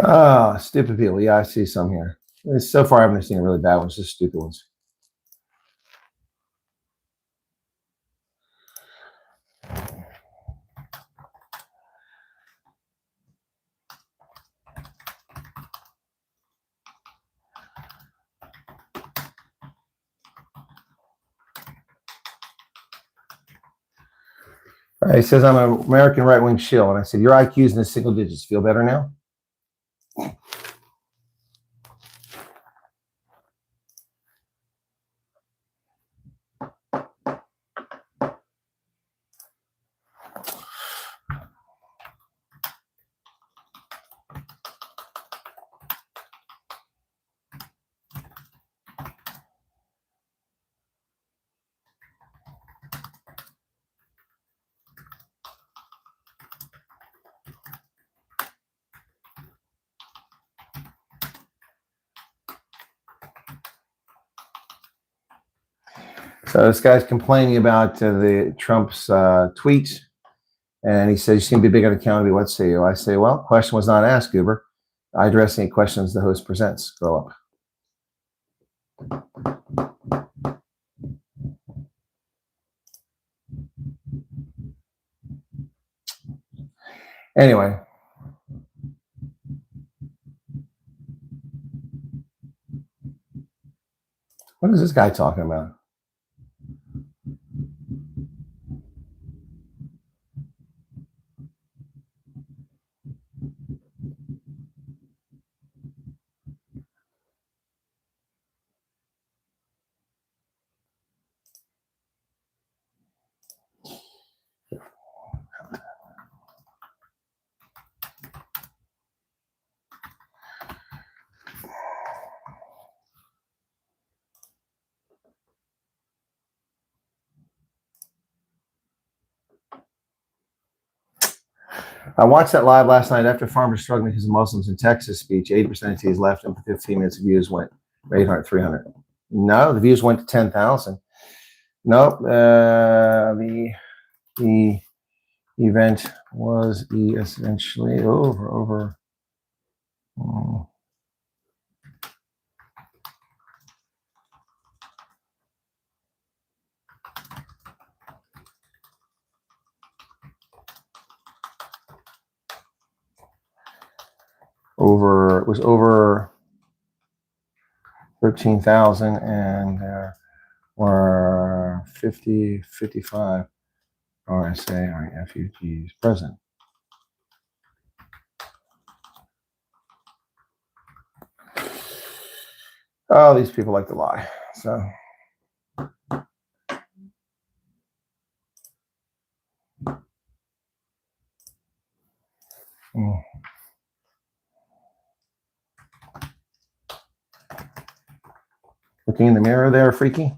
Ah, stupid people. Yeah, I see some here. So far, I haven't seen really bad ones, just stupid ones. He says, I'm an American right-wing shill. And I said, your IQ's in the single digits. Feel better now? So this guy's complaining about the Trump's tweets. And he says, you seem to be big on accountability. What say you? I say, well, question was not asked, Goober. I address any questions the host presents. Grow up. Anyway. What is this guy talking about? I watched that live last night after farmers struggling because of Muslims in Texas speech. 80% of T's left, and for 15 minutes, the views went 800, 300. No, the views went to 10,000. Nope. The event was essentially over. It was over 13,000, and there were 55 RSA refugees present. Oh, these people like to lie. So. Looking in the mirror there, freaky.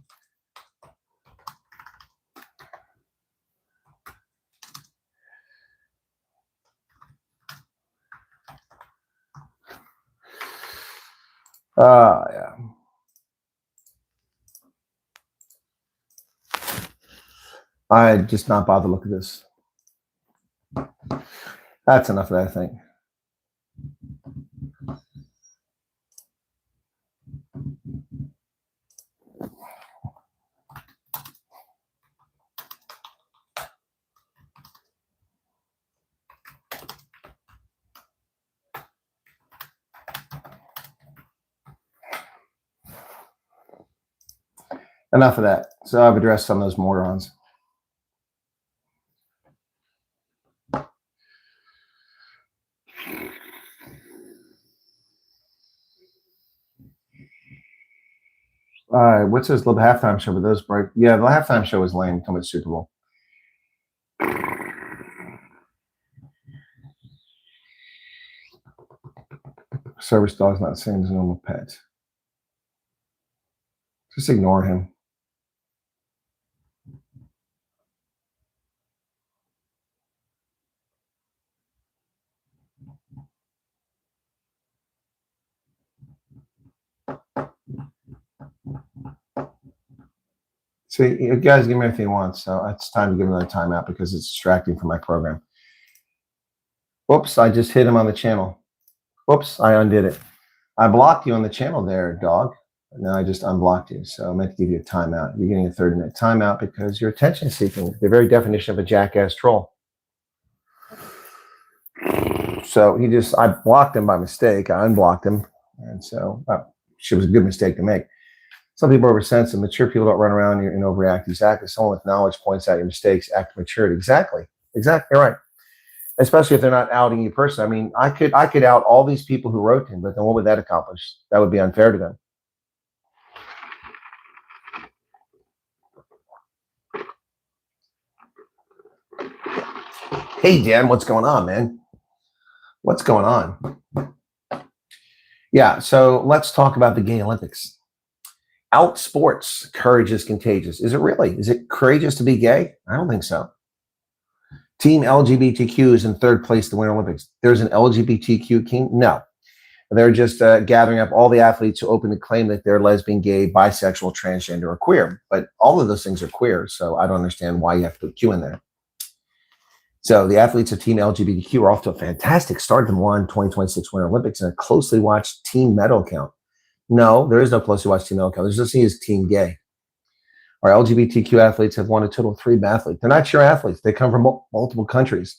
Yeah. I just not bother to look at this. That's enough of that, I think. Enough of that. So I've addressed some of those morons. What's his little halftime show with those bright? Yeah, the halftime show was lame. Coming to Super Bowl. Service dog's not the same as a normal pet. Just ignore him. See, you guys give me everything you want, so it's time to give another timeout because it's distracting from my program. Whoops, I just hit him on the channel. Whoops, I undid it. I blocked you on the channel there, dog. Now I just unblocked you, so I meant to give you a timeout. You're getting a 30-minute timeout because you're attention seeking, the very definition of a jackass troll. So I blocked him by mistake. I unblocked him, and so it was a good mistake to make. Some people are oversensitive. Mature people don't run around and overreact. Exactly. Someone with knowledge points out your mistakes, act maturity. Exactly. Exactly right. Especially if they're not outing you personally. I mean, I could out all these people who wrote him, but then what would that accomplish? That would be unfair to them. Hey, Dan, what's going on, man? What's going on? Yeah, so let's talk about the gay Olympics. Out sports, courage is contagious. Is it really? Is it courageous to be gay? I don't think so. Team LGBTQ is in third place to win Olympics. There's an LGBTQ king? No. They're just gathering up all the athletes who openly claim that they're lesbian, gay, bisexual, transgender, or queer. But all of those things are queer, so I don't understand why you have to put Q in there. So the athletes of Team LGBTQ are off to a fantastic start to the 2026 Winter Olympics and a closely watched team medal count. No, there is no closely watched team medal count. There's no thing as team gay. Our LGBTQ athletes have won a total of 3 athletes. They're not your athletes. They come from multiple countries.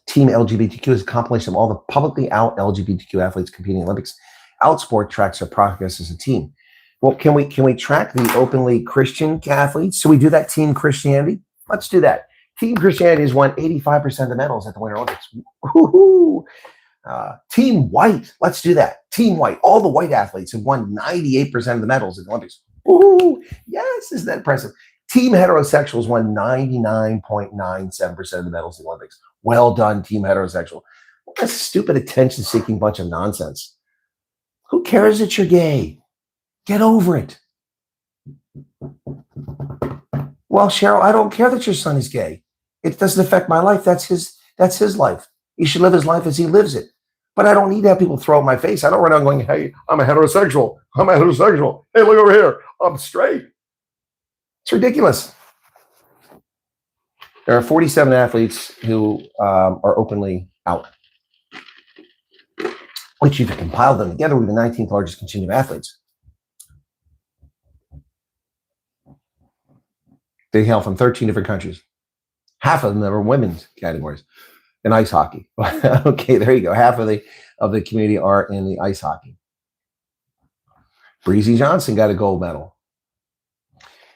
Team LGBTQ is a compilation of all the publicly out LGBTQ athletes competing in Olympics. Outsport tracks their progress as a team. Well, can we track the openly Christian athletes? So we do that Team Christianity? Let's do that. Team Christianity has won 85% of the medals at the Winter Olympics. Woo-hoo! Team White, let's do that. Team White, all the white athletes have won 98% of the medals at the Olympics. Ooh, yes, isn't that impressive? Team Heterosexuals won 99.97% of the medals at the Olympics. Well done, Team Heterosexual. What a stupid attention-seeking bunch of nonsense. Who cares that you're gay? Get over it. Well, Cheryl, I don't care that your son is gay. It doesn't affect my life. That's his life. He should live his life as he lives it. But I don't need to have people throw it in my face. I don't run around going, hey, I'm a heterosexual. I'm a heterosexual. Hey, look over here. I'm straight. It's ridiculous. There are 47 athletes who are openly out, which if you compile them together, we're the 19th largest contingent of athletes. They hail from 13 different countries. Half of them are women's categories in ice hockey. Okay, there you go. Half of the community are in the ice hockey. Breezy Johnson got a gold medal,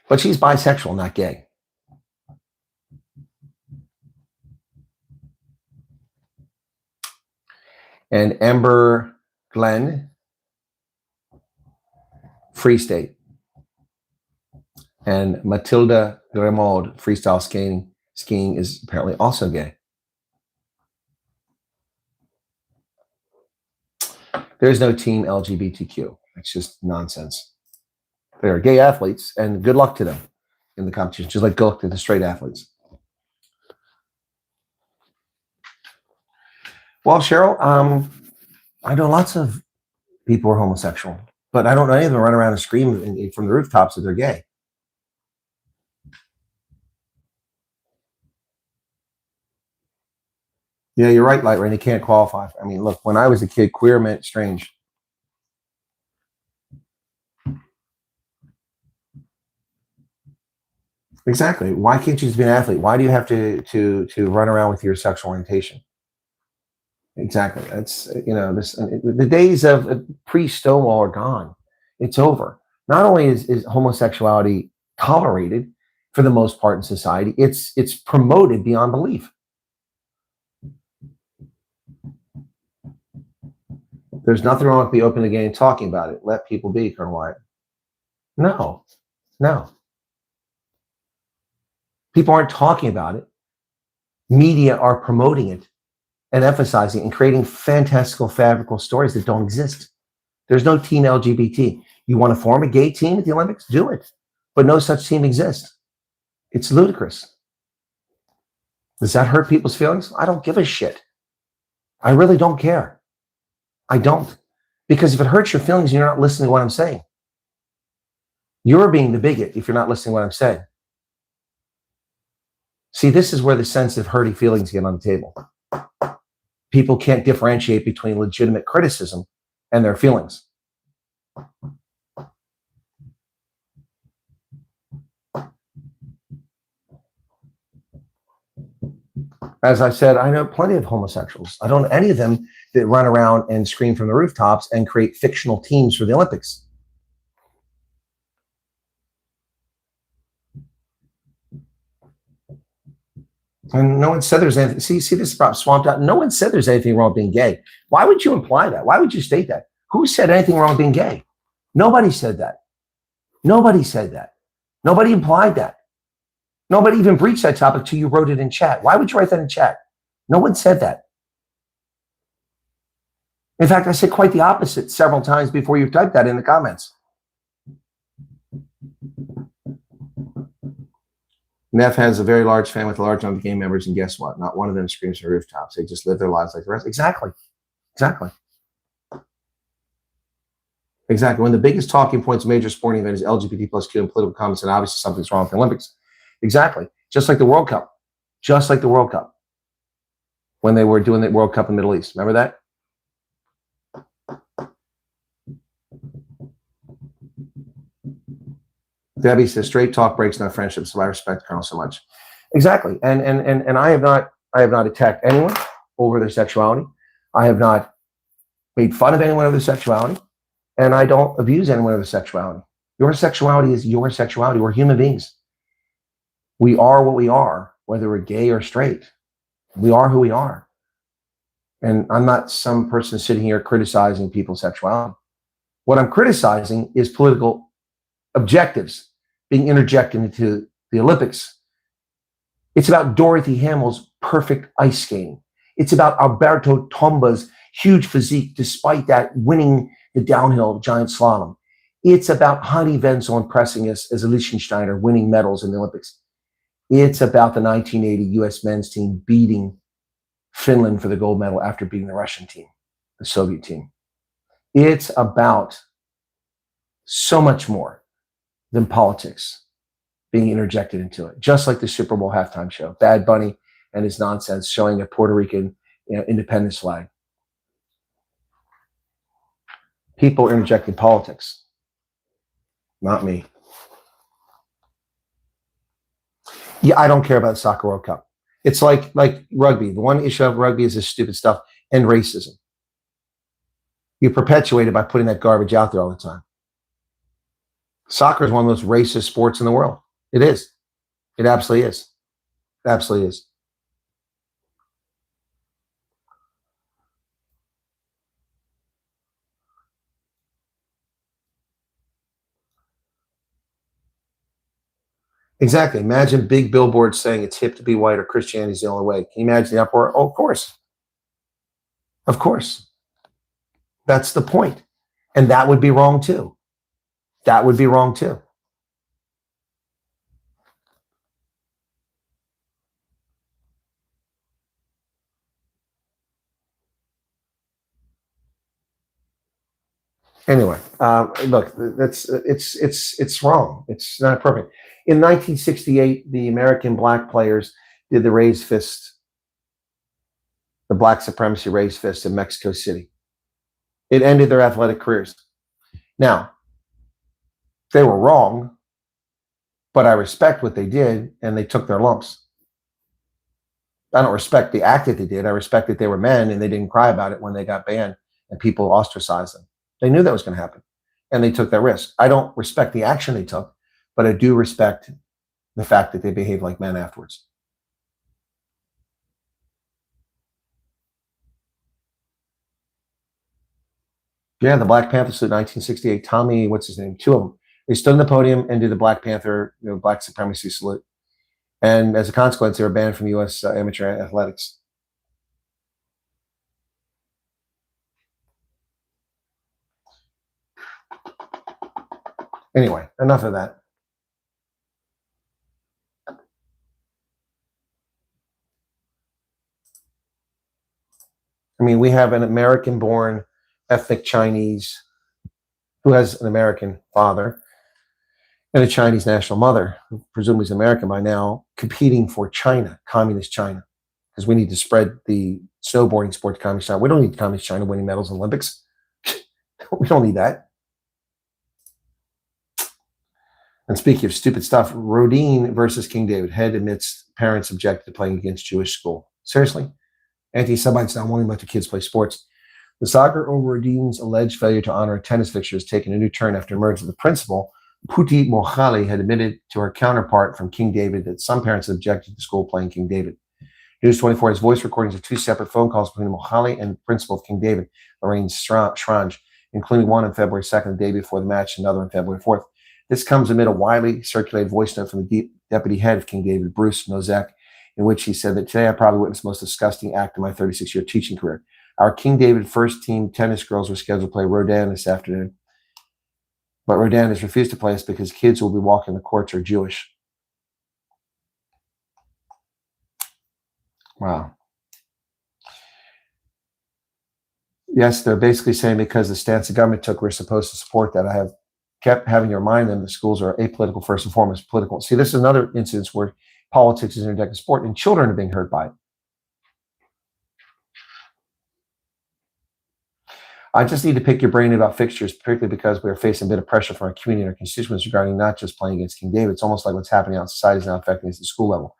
but she's bisexual, not gay. And Amber Glenn, Free State. And Matilda Grimaud, freestyle skiing is apparently also gay. There's no team LGBTQ. It's just nonsense. They are gay athletes, and good luck to them in the competition, just like good luck to the straight athletes. Well, Cheryl, I know lots of people are homosexual, but I don't know any of them run around and scream from the rooftops that they're gay. Yeah, you're right, Light Rain. They can't qualify. I mean, look, when I was a kid, queer meant strange. Exactly. Why can't you just be an athlete? Why do you have to run around with your sexual orientation? Exactly. That's the days of pre-Stonewall are gone. It's over. Not only is homosexuality tolerated for the most part in society, it's promoted beyond belief. There's nothing wrong with being open again and talking about it. Let people be, Colonel Wyatt. No, no. People aren't talking about it. Media are promoting it and emphasizing and creating fantastical, fabrical stories that don't exist. There's no team LGBT. You want to form a gay team at the Olympics? Do it. But no such team exists. It's ludicrous. Does that hurt people's feelings? I don't give a shit. I really don't care. I don't. Because if it hurts your feelings, you're not listening to what I'm saying. You're being the bigot if you're not listening to what I'm saying. See, this is where the sensitive, hurting feelings get on the table. People can't differentiate between legitimate criticism and their feelings. As I said, I know plenty of homosexuals. I don't know any of them that run around and scream from the rooftops and create fictional teams for the Olympics. And no one said there's anything. See this problem swamped out. No one said there's anything wrong with being gay. Why would you imply that? Why would you state that? Who said anything wrong with being gay? Nobody said that. Nobody said that. Nobody implied that. Nobody even breached that topic till you wrote it in chat. Why would you write that in chat? No one said that. In fact, I said quite the opposite several times before you typed that in the comments. Neff has a very large fan with a large number of game members, and guess what? Not one of them screams from rooftops. They just live their lives like the rest. Exactly. Exactly. Exactly. One of the biggest talking points of major sporting event is LGBT plus Q and political comments, and obviously something's wrong with the Olympics. Exactly. Just like the World Cup. Just like the World Cup. When they were doing the World Cup in the Middle East. Remember that? Debbie says, straight talk breaks no friendship, so I respect Colonel so much. Exactly. And I have not attacked anyone over their sexuality. I have not made fun of anyone over their sexuality. And I don't abuse anyone over their sexuality. Your sexuality is your sexuality. We're human beings. We are what we are, whether we're gay or straight. We are who we are. And I'm not some person sitting here criticizing people's sexuality. What I'm criticizing is political objectives being interjected into the Olympics. It's about Dorothy Hamill's perfect ice skating. It's about Alberto Tomba's huge physique, despite that winning the downhill giant slalom. It's about Heidi Wenzel impressing us as a Liechtensteiner winning medals in the Olympics. It's about the 1980 U.S. men's team beating Finland for the gold medal after beating the Russian team, the Soviet team. It's about so much more than politics being interjected into it, just like the Super Bowl halftime show. Bad Bunny and his nonsense showing a Puerto Rican independence flag. People are interjecting politics, not me. Yeah, I don't care about the Soccer World Cup. It's like rugby. The one issue of rugby is this stupid stuff and racism. You perpetuate it by putting that garbage out there all the time. Soccer is one of the most racist sports in the world. It is. It absolutely is. It absolutely is. Exactly. Imagine big billboards saying it's hip to be white or Christianity is the only way. Can you imagine the uproar? Oh, of course. Of course. That's the point. And that would be wrong too. That would be wrong too. Anyway, look, it's wrong. It's not appropriate. In 1968, the American black players did the raised fist, the black supremacy raised fist in Mexico City. It ended their athletic careers. Now, they were wrong, but I respect what they did, and they took their lumps. I don't respect the act that they did. I respect that they were men and they didn't cry about it when they got banned and people ostracized them. They knew that was going to happen, and they took that risk. I don't respect the action they took, but I do respect the fact that they behaved like men afterwards. Yeah, the Black Panther suit, 1968. Tommy, what's his name? Two of them. They stood on the podium and did the Black Panther, Black supremacy salute. And as a consequence, they were banned from U.S. Amateur athletics. Anyway, enough of that. I mean, we have an American-born ethnic Chinese who has an American father and a Chinese national mother, who presumably is American by now, competing for China, communist China, because we need to spread the snowboarding sport to communist China. We don't need communist China winning medals in the Olympics. We don't need that. And speaking of stupid stuff, Rodin versus King David. Head admits parents objected to playing against Jewish school. Seriously? Anti-Semites not wanting to let their kids play sports. The saga over Rodin's alleged failure to honor a tennis fixture has taken a new turn after emergence. The principal, Puti Mohali, had admitted to her counterpart from King David that some parents had objected to school playing King David. News 24 has voice recordings of two separate phone calls between Mohali and the principal of King David, Lorraine Schrange, including one on February 2nd, the day before the match, and another on February 4th. This comes amid a widely circulated voice note from the deputy head of King David, Bruce Nozek, in which he said that today I probably witnessed the most disgusting act of my 36-year teaching career. Our King David first team tennis girls were scheduled to play Rodin this afternoon, but Rodin has refused to play us because kids who will be walking the courts are Jewish. Wow. Yes, they're basically saying because the stance the government took, we're supposed to support that. I have kept having to remind them the schools are apolitical first and foremost, political. See, this is another instance where politics is interjected sport and children are being hurt by it. I just need to pick your brain about fixtures, particularly because we are facing a bit of pressure from our community and our constituents regarding not just playing against King David. It's almost like what's happening out in society is now affecting us at the school level.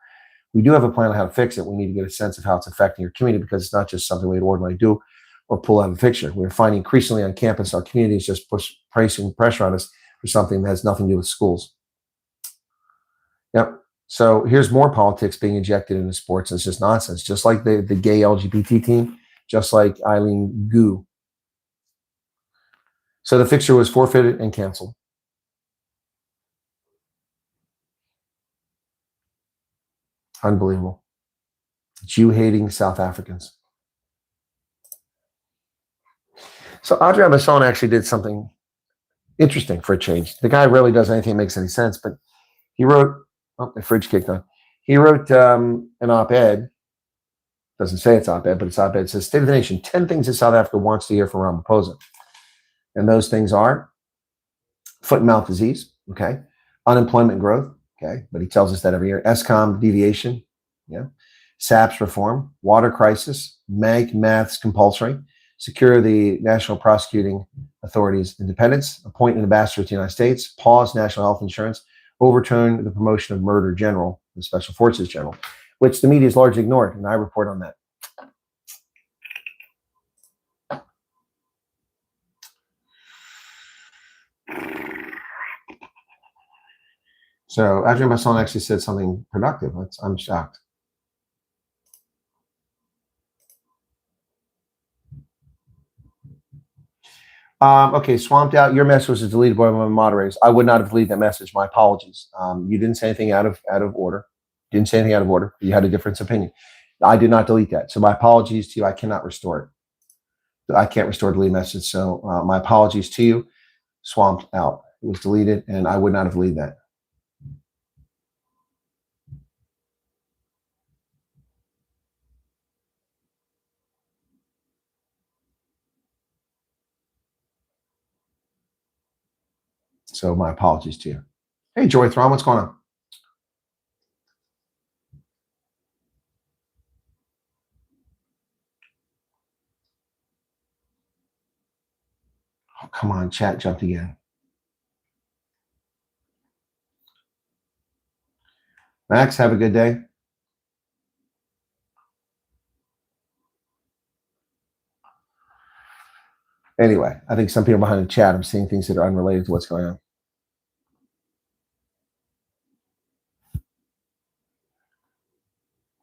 We do have a plan on how to fix it. We need to get a sense of how it's affecting your community because it's not just something we would ordinarily do or pull out of a fixture. We're finding increasingly on campus, our communities just placing pressure on us for something that has nothing to do with schools. Yep. So here's more politics being injected into sports. And it's just nonsense. Just like the gay LGBT team, just like Eileen Gu. So the fixture was forfeited and canceled. Unbelievable. Jew-hating South Africans. So Adrian Basson actually did something interesting for a change. The guy rarely does anything that makes any sense, but he wrote, oh, the fridge kicked on. He wrote an op-ed. Doesn't say it's op-ed, but it's op-ed. It says, State of the Nation, 10 things that South Africa wants to hear from Ramaphosa. And those things are foot and mouth disease, okay, unemployment growth, okay, but he tells us that every year, ESCOM deviation, yeah, SAPS reform, water crisis, maths compulsory, secure the National Prosecuting Authority's independence, appoint an ambassador to the United States, pause national health insurance, overturn the promotion of Murder General, the Special Forces General, which the media is largely ignored, and I report on that. So Adrian Basson actually said something productive. I'm shocked. Okay, Swamped Out. Your message was deleted by one of my moderators. I would not have deleted that message. My apologies. You didn't say anything out of order. Didn't say anything out of order. You had a different opinion. I did not delete that. So my apologies to you. I cannot restore it. I can't restore deleted message. So my apologies to you. Swamped Out. It was deleted, and I would not have deleted that. So my apologies to you. Hey, Joy Throm, what's going on? Oh, come on, chat jumped again. Max, have a good day. Anyway, I think some people behind the chat, I'm seeing things that are unrelated to what's going on.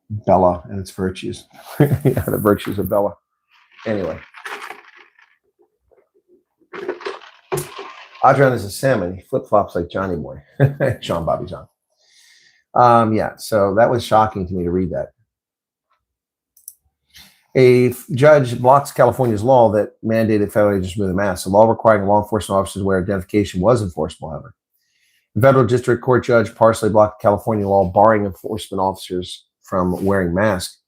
Bella and its virtues. Yeah, the virtues of Bella. Anyway. Adrian is a salmon. He flip-flops like Johnny Boy. John Bobby John. Yeah, so that was shocking to me to read that. A judge blocks California's law that mandated federal agents remove the mask. The law requiring law enforcement officers to wear identification was enforceable, however. The federal district court judge partially blocked California law barring enforcement officers from wearing masks.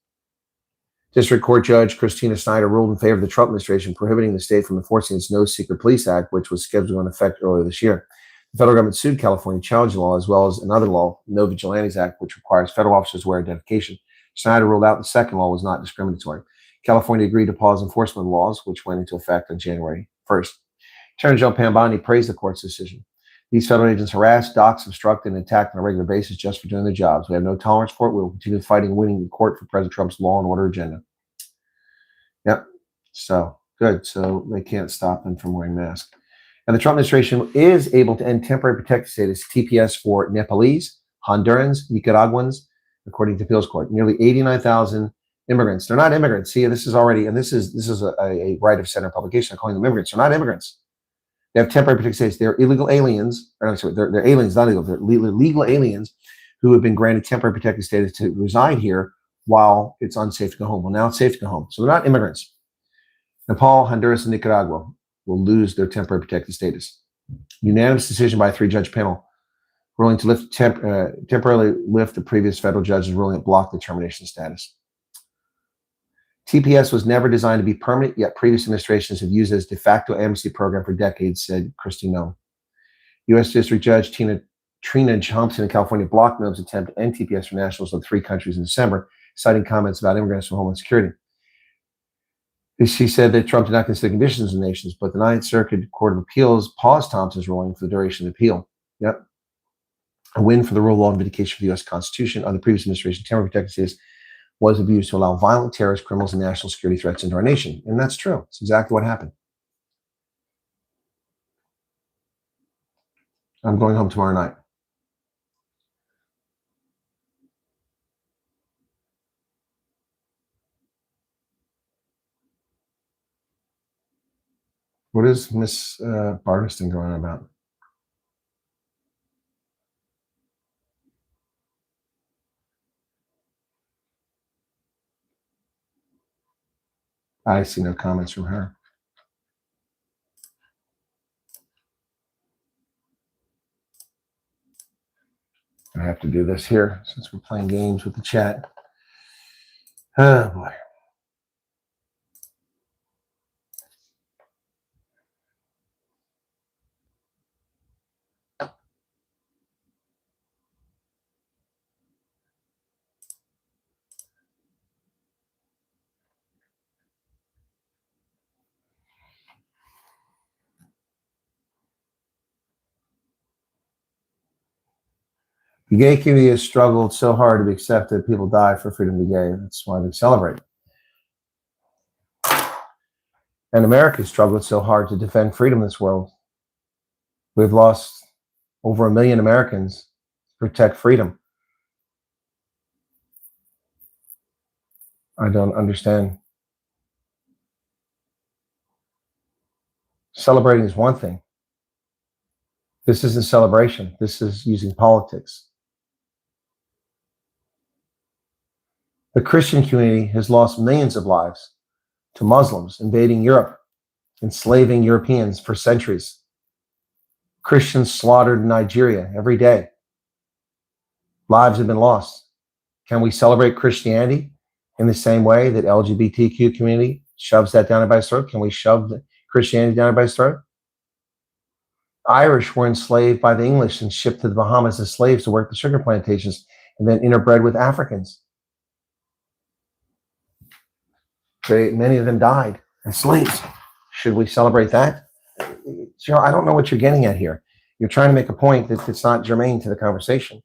District Court Judge Christina Snyder ruled in favor of the Trump administration, prohibiting the state from enforcing its No Secret Police Act, which was scheduled to go into effect earlier this year. The federal government sued California, challenging the law, as well as another law, No Vigilantes Act, which requires federal officers to wear identification. Snyder ruled out the second law was not discriminatory. California agreed to pause enforcement laws, which went into effect on January 1st. Attorney General Pam Bondi praised the court's decision. These federal agents harassed, doxed, obstructed, and attacked on a regular basis just for doing their jobs. We have no tolerance for it. We will continue fighting and winning in court for President Trump's law and order agenda. Yep. So good. So they can't stop them from wearing masks. And the Trump administration is able to end temporary protected status, TPS, for Nepalese, Hondurans, Nicaraguans, according to appeals court. Nearly 89,000 immigrants. They're not immigrants. See, this is already, and this is a right of center publication. I'm calling them immigrants. They're not immigrants. They have temporary protected status. They're illegal aliens. Or, sorry, they're aliens, not illegal. They're legal aliens who have been granted temporary protected status to reside here while it's unsafe to go home. Well, now it's safe to go home. So they're not immigrants. Nepal, Honduras, and Nicaragua will lose their temporary protected status. Unanimous decision by a 3-judge panel ruling to temporarily lift the previous federal judge's ruling that blocked the termination status. TPS was never designed to be permanent, yet previous administrations have used it as de facto amnesty program for decades, said Christy Noem. U.S. District Judge Trina Johnson in California blocked Noem's attempt to end TPS for nationals of 3 countries in December, citing comments about immigrants from Homeland Security. She said that Trump did not consider conditions of nations, but the Ninth Circuit Court of Appeals paused Thompson's ruling for the duration of the appeal. Yep. A win for the rule of law and vindication of the U.S. Constitution. Under the previous administration, temporary protected status was abused to allow violent terrorists, criminals, and national security threats into our nation. And that's true. It's exactly what happened. I'm going home tomorrow night. What is Miss Barniston going on about? I see no comments from her. I have to do this here since we're playing games with the chat. Oh boy. The gay community has struggled so hard to be accepted. People die for freedom to be gay. That's why they celebrate. And America has struggled so hard to defend freedom in this world. We've lost over 1 million Americans to protect freedom. I don't understand. Celebrating is one thing. This isn't celebration. This is using politics. The Christian community has lost millions of lives to Muslims invading Europe, enslaving Europeans for centuries. Christians slaughtered in Nigeria every day. Lives have been lost. Can we celebrate Christianity in the same way that LGBTQ community shoves that down everybody's throat? Can we shove Christianity down everybody's throat? Irish were enslaved by the English and shipped to the Bahamas as slaves to work the sugar plantations and then interbred with Africans. Many of them died as slaves. Should we celebrate that? I don't know what you're getting at here. You're trying to make a point that it's not germane to the conversation.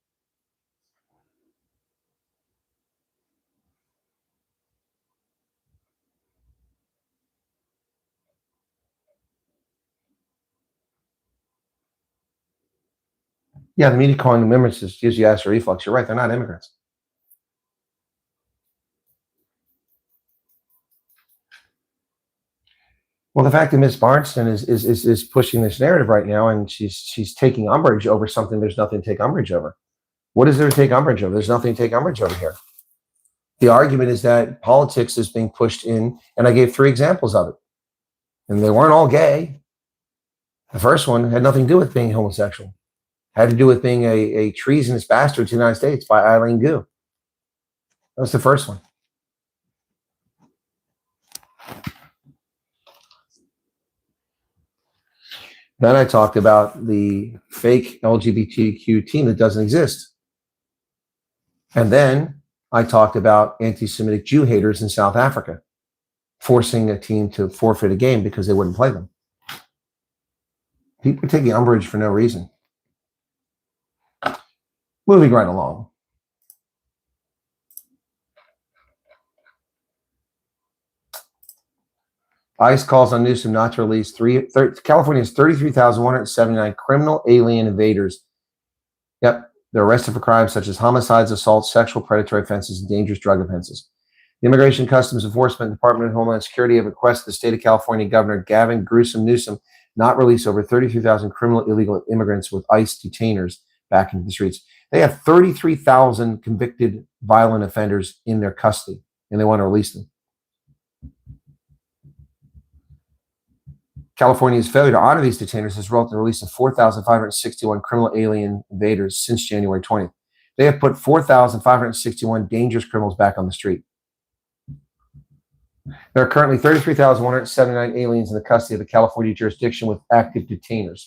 Yeah, the media calling them immigrants gives you acid reflux. You're right, they're not immigrants. Well, the fact that Miss Barnston is pushing this narrative right now, and she's taking umbrage over something there's nothing to take umbrage over. What is there to take umbrage over? There's nothing to take umbrage over here. The argument is that politics is being pushed in, and I gave 3 examples of it, and they weren't all gay. The first one had nothing to do with being homosexual. It had to do with being a treasonous bastard to the United States by Eileen Gu. That was the first one. Then I talked about the fake LGBTQ team that doesn't exist. And then I talked about anti-Semitic Jew haters in South Africa, forcing a team to forfeit a game because they wouldn't play them. People are taking umbrage for no reason. Moving right along. ICE calls on Newsom not to release California's 33,179 criminal alien invaders. Yep, they're arrested for crimes such as homicides, assaults, sexual predatory offenses, and dangerous drug offenses. The Immigration Customs Enforcement and Department of Homeland Security have requested the state of California Governor Gavin Newsom not release over 33,000 criminal illegal immigrants with ICE detainers back into the streets. They have 33,000 convicted violent offenders in their custody, and they want to release them. California's failure to honor these detainers has resulted in the release of 4,561 criminal alien invaders since January 20th. They have put 4,561 dangerous criminals back on the street. There are currently 33,179 aliens in the custody of the California jurisdiction with active detainers.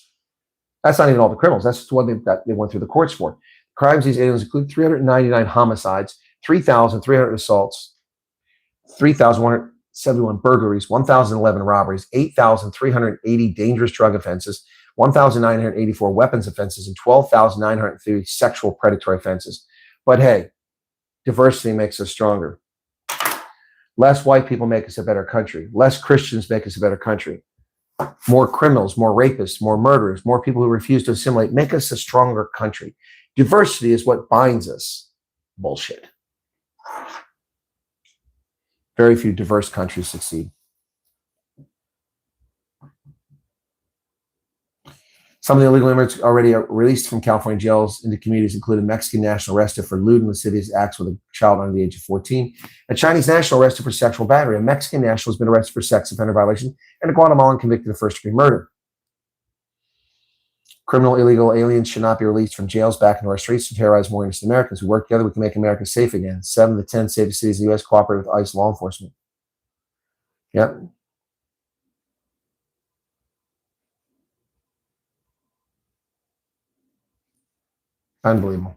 That's not even all the criminals. That's just what they went through the courts for. Crimes these aliens include 399 homicides, 3,300 assaults, 3,171 burglaries, 1,011 robberies, 8,380 dangerous drug offenses, 1,984 weapons offenses, and 12,930 sexual predatory offenses. But hey, diversity makes us stronger. Less white people make us a better country. Less Christians make us a better country. More criminals, more rapists, more murderers, more people who refuse to assimilate make us a stronger country. Diversity is what binds us. Bullshit. Very few diverse countries succeed. Some of the illegal immigrants already released from California jails into communities include a Mexican national arrested for lewd and lascivious acts with a child under the age of 14, a Chinese national arrested for sexual battery, a Mexican national has been arrested for sex offender violation, and a Guatemalan convicted of first-degree murder. Criminal illegal aliens should not be released from jails back into our streets to terrorize more innocent Americans. We work together, we can make America safe again. 7 of the 10 safest cities in the U.S. cooperate with ICE law enforcement. Yep. Unbelievable.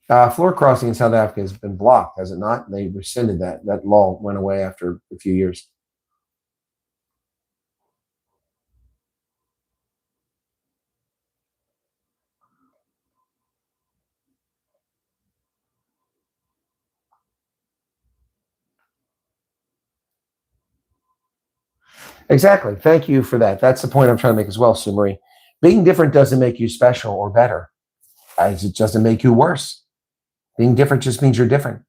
Floor crossing in South Africa has been blocked, has it not? They rescinded that. That law went away after a few years. Exactly. Thank you for that. That's the point I'm trying to make as well, Sue Marie. Being different doesn't make you special or better. It doesn't make you worse. Being different just means you're different.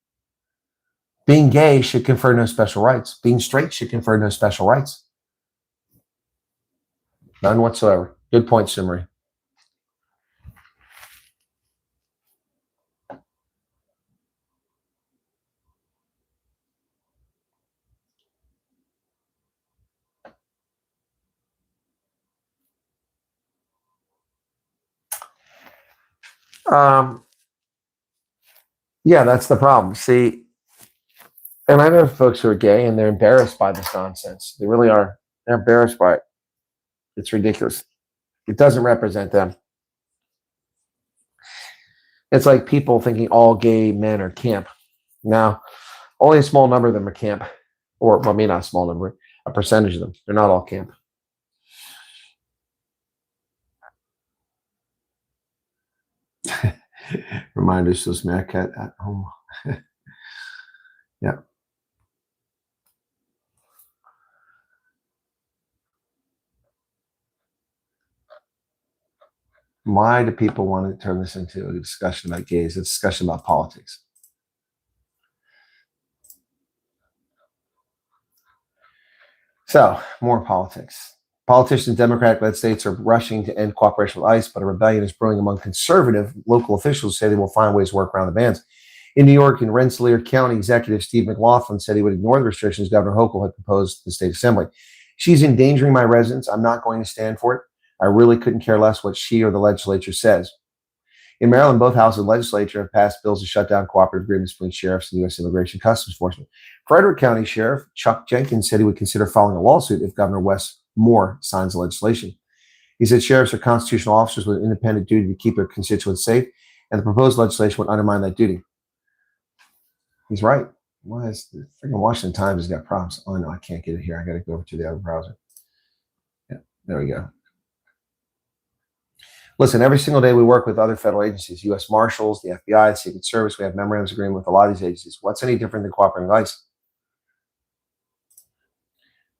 Being gay should confer no special rights. Being straight should confer no special rights. None whatsoever. Good point, Sue Marie. Yeah, that's the problem. See, and I know folks who are gay and they're embarrassed by this nonsense. They really are. They're embarrassed by it. It's ridiculous. It doesn't represent them. It's like people thinking all gay men are camp. Now, only a small number of them are camp, or well, maybe not a small number, a percentage of them. They're not all camp. Reminders to smack cat at home. Yeah. Why do people want to turn this into a discussion about gays? It's a discussion about politics. So, more politics. Politicians in Democratic-led states are rushing to end cooperation with ICE, but a rebellion is brewing among conservative local officials who say they will find ways to work around the bans. In New York, in Rensselaer County, Executive Steve McLaughlin said he would ignore the restrictions Governor Hochul had proposed to the state assembly. She's endangering my residents. I'm not going to stand for it. I really couldn't care less what she or the legislature says. In Maryland, both houses of the legislature have passed bills to shut down cooperative agreements between sheriffs and U.S. Immigration Customs Enforcement. Frederick County Sheriff Chuck Jenkins said he would consider filing a lawsuit if Governor Wes Moore signs the legislation. He said sheriffs are constitutional officers with an independent duty to keep their constituents safe, and the proposed legislation would undermine that duty. He's right. Why is the freaking Washington Times has got problems? Oh, no, I can't get it here. I got to go over to the other browser. Yeah, there we go. Listen, every single day we work with other federal agencies, U.S. Marshals, the FBI, the Secret Service. We have memorandums of agreement with a lot of these agencies. What's any different than cooperating with ICE?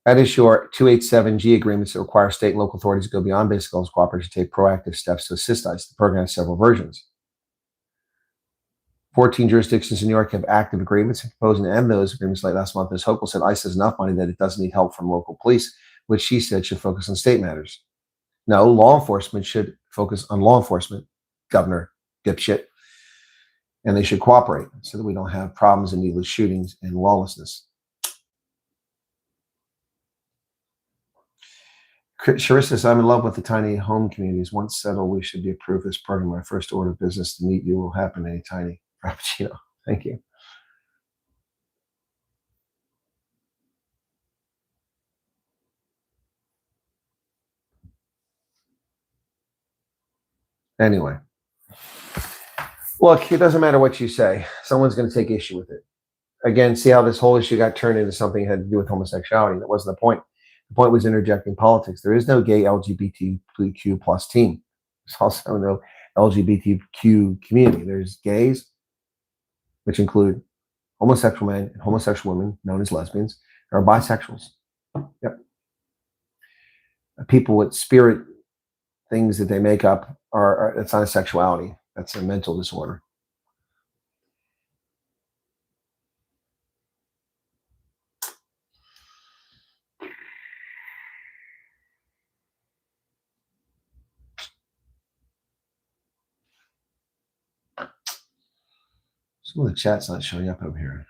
At issue are 287G agreements that require state and local authorities to go beyond basic goals of cooperation to take proactive steps to assist ICE. The program has several versions. 14 jurisdictions in New York have active agreements and proposing to end those agreements late last month. As Hochul said, ICE has enough money that it doesn't need help from local police, which she said should focus on state matters. No, law enforcement should focus on law enforcement, Governor dipshit, and they should cooperate so that we don't have problems and needless shootings and lawlessness. Sherissa says, I'm in love with the tiny home communities. Once settled, we should be approved this program. My first order of business to meet you will happen any tiny frappuccino. Thank you. Anyway, look, it doesn't matter what you say. Someone's going to take issue with it. Again, see how this whole issue got turned into something that had to do with homosexuality. That wasn't the point. The point was interjecting politics. There is no gay LGBTQ plus team. There's also no LGBTQ community. There's gays, which include homosexual men and homosexual women, known as lesbians. There are bisexuals. Yep. People with spirit things that they make up it's not a sexuality. That's a mental disorder. Some of the chat's not showing up over here.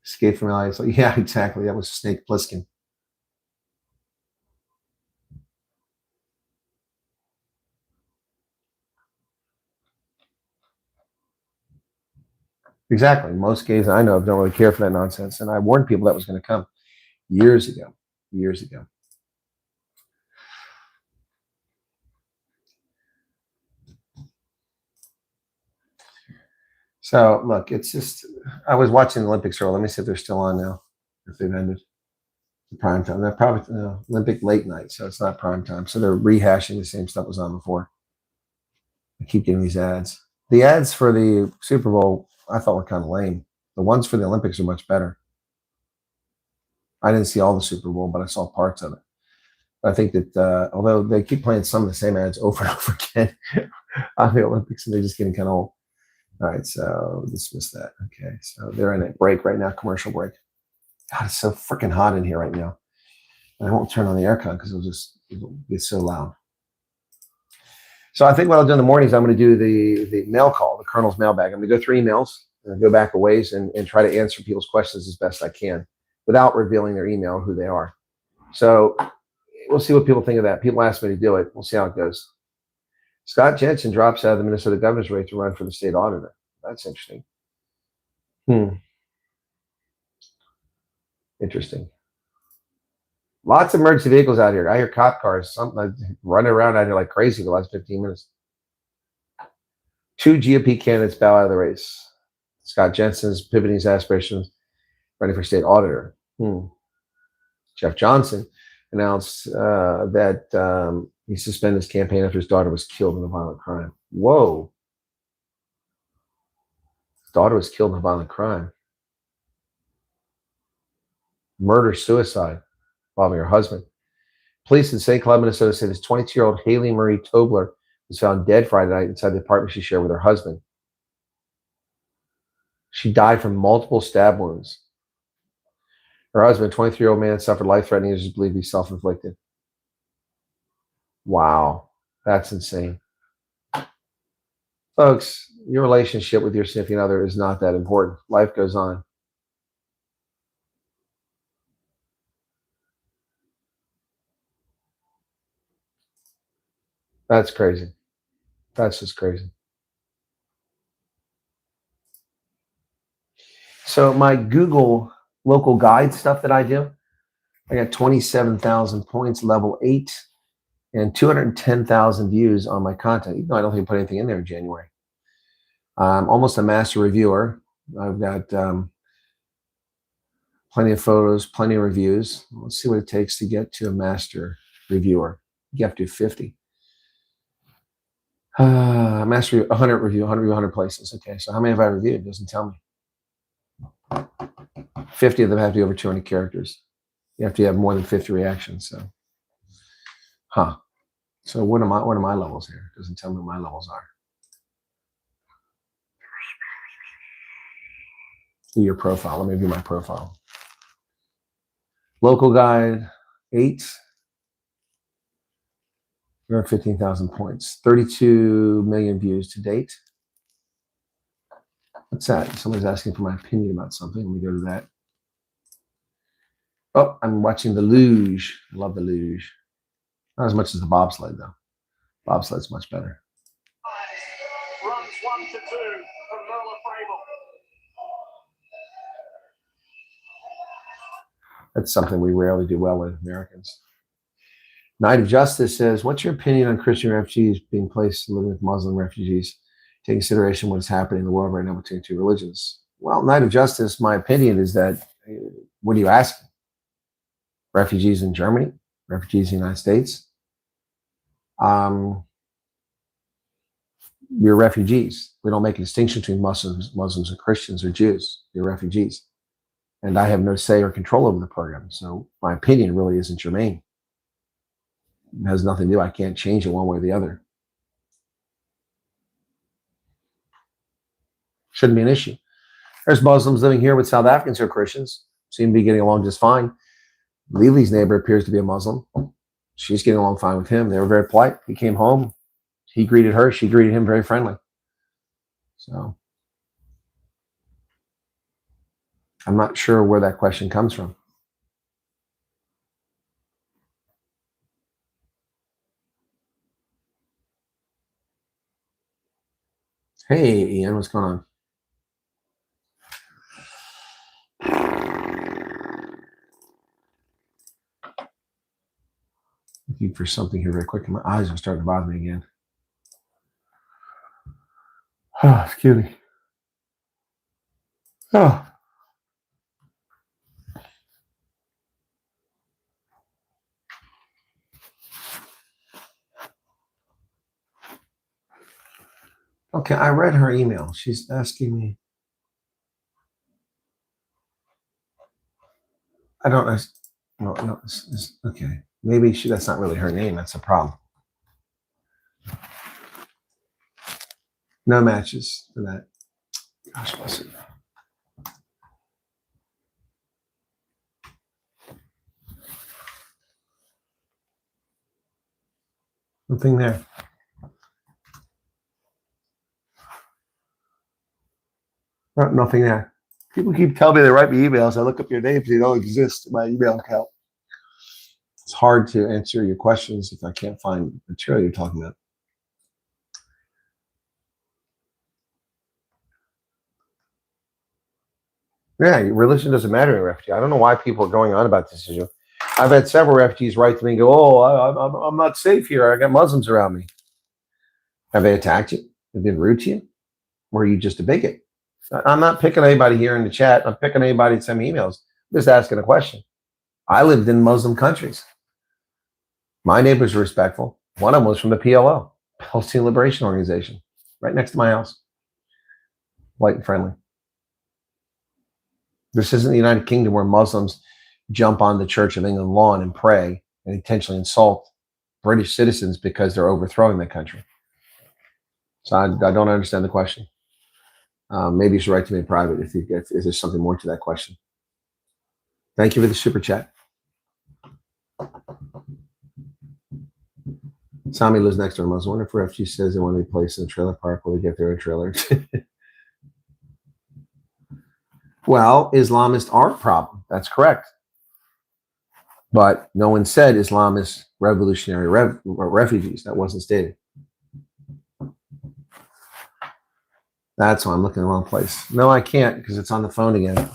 Escape from LA. So yeah, exactly. That was Snake Plissken. Exactly. Most gays I know of don't really care for that nonsense. And I warned people that was going to come years ago. Years ago. So look, it's just, I was watching the Olympics earlier. Let me see if they're still on now, if they've ended the prime time. They're probably Olympic late night, so it's not prime time. So they're rehashing the same stuff that was on before. I keep getting these ads. The ads for the Super Bowl, I thought were kind of lame. The ones for the Olympics are much better. I didn't see all the Super Bowl, but I saw parts of it. I think that although they keep playing some of the same ads over and over again on the Olympics, and they're just getting kind of old. All right, so dismiss that. Okay, so they're in a break right now, commercial break. God, it's so freaking hot in here right now. And I won't turn on the aircon because it'll get so loud. So I think what I'll do in the morning is I'm going to do the mail call, the Colonel's mailbag. I'm going to go through emails and go back a ways and try to answer people's questions as best I can without revealing their email or who they are. So we'll see what people think of that. People ask me to do it. We'll see how it goes. Scott Jensen drops out of the Minnesota governor's race to run for the state auditor. That's interesting. Interesting. Lots of emergency vehicles out here. I hear cop cars running around out here like crazy the last 15 minutes. 2 GOP candidates bow out of the race. Scott Jensen's pivoting his aspirations, running for state auditor. Jeff Johnson announced that he suspended his campaign after his daughter was killed in a violent crime. Whoa. His daughter was killed in a violent crime. Murder-suicide involving her husband. Police in St. Cloud, Minnesota say this 22-year-old Haley Marie Tobler was found dead Friday night inside the apartment she shared with her husband. She died from multiple stab wounds. Her husband, a 23-year-old man, suffered life-threatening injuries believed to be self-inflicted. Wow, that's insane. Folks, your relationship with your significant other is not that important. Life goes on. That's crazy. That's just crazy. So my Google local guide stuff that I do, I got 27,000 points, level 8, and 210,000 views on my content. Even though I don't think I put anything in there in January. I'm almost a master reviewer. I've got plenty of photos, plenty of reviews. Let's see what it takes to get to a master reviewer. You have to do 50. Master 100 review, 100 places. Okay, so how many have I reviewed? It doesn't tell me. 50 of them have to be over 200 characters. You have to have more than 50 reactions. So, So what are my levels here? It doesn't tell me what my levels are. Do your profile. Let me view my profile. Local guide 8. You're at 15,000 points. 32 million views to date. What's that? Somebody's asking for my opinion about something. Let me go to that. Oh, I'm watching the luge. I love the luge. Not as much as the bobsled, though. Bobsled's much better. Runs 1 to 2 from Merla Frable. That's something we rarely do well with Americans. Knight of Justice says, what's your opinion on Christian refugees being placed living with Muslim refugees, taking consideration what is happening in the world right now between two religions? Well, Knight of Justice, my opinion is that, what are you asking? Refugees in Germany? Refugees in the United States? You're refugees. We don't make a distinction between Muslims and Christians or Jews. You're refugees. And I have no say or control over the program. So my opinion really isn't germane. It has nothing to do. I can't change it one way or the other. Shouldn't be an issue. There's Muslims living here with South Africans who are Christians. Seem to be getting along just fine. Lili's neighbor appears to be a Muslim. She's getting along fine with him. They were very polite. He came home. He greeted her. She greeted him very friendly. So I'm not sure where that question comes from. Hey, Ian, what's going on? Looking for something here very quick. My eyes are starting to bother me again. Oh, excuse me. Oh. Okay, I read her email. She's asking me. I don't know. No, okay. Maybe that's not really her name. That's a problem. No matches for that. Gosh, bless it. Nothing there. Nothing there. People keep telling me they write me emails. I look up your names. They don't exist in my email account. It's hard to answer your questions if I can't find material you're talking about. Yeah, religion doesn't matter in a refugee. I don't know why people are going on about this issue. I've had several refugees write to me and go, oh, I'm not safe here. I got Muslims around me. Have they attacked you? Have they been rude to you? Or are you just a bigot? I'm not picking anybody here in the chat. I'm picking anybody to send me emails. I'm just asking a question. I lived in Muslim countries. My neighbors were respectful. One of them was from the PLO, Palestine Liberation Organization, right next to my house. White and friendly. This isn't the United Kingdom where Muslims jump on the Church of England lawn and pray and intentionally insult British citizens because they're overthrowing the country. So I don't understand the question. Maybe you should write to me in private if there's something more to that question. Thank you for the super chat. Sami lives next to him. I was wondering if refugee says they want to be placed in a trailer park. Will they get their own trailer? Well, Islamists are a problem. That's correct. But no one said Islamist revolutionary refugees. That wasn't stated. That's why I'm looking in the wrong place. No, I can't because it's on the phone again.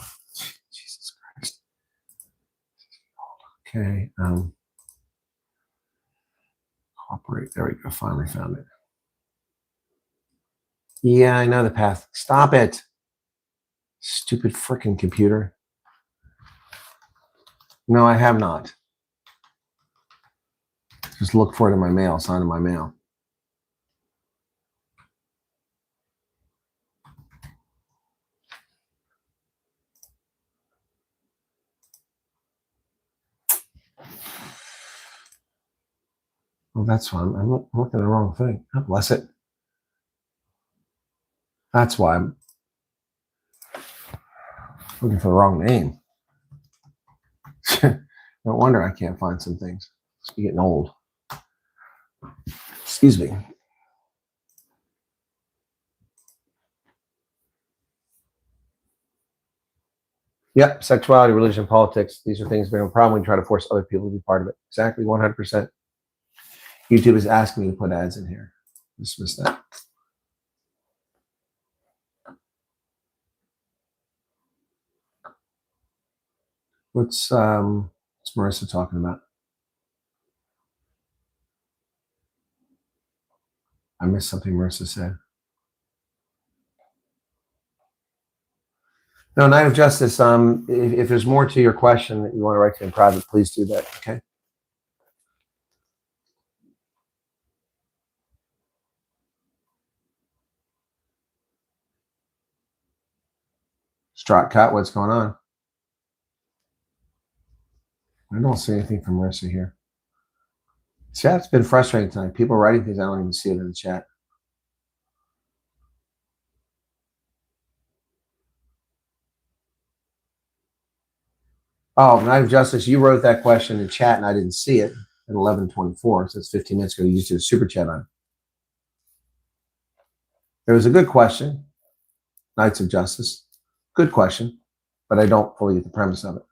Jesus Christ. Okay. Cooperate. There we go. Finally found it. Yeah, I know the path. Stop it. Stupid frickin' computer. No, I have not. Just look for it in my mail. It's not in my mail. Well, that's why I'm looking at the wrong thing. God bless it. That's why I'm looking for the wrong name. No wonder I can't find some things. It's getting old. Excuse me. Yep, sexuality, religion, politics. These are things that are a problem when you try to force other people to be part of it. Exactly, 100%. YouTube is asking me to put ads in here. Dismiss that. What's Marissa talking about? I missed something Marissa said. No, Night of Justice. If there's more to your question that you want to write to me in private, please do that. Okay. Cut, what's going on? I don't see anything from Marissa here. Chat's been frustrating tonight. People are writing things, I don't even see it in the chat. Oh, Night of Justice, you wrote that question in chat and I didn't see it at 11:24, so it's 15 minutes ago. You used to super chat on it. It was a good question. Knights of Justice. Good question, but I don't fully get the premise of it.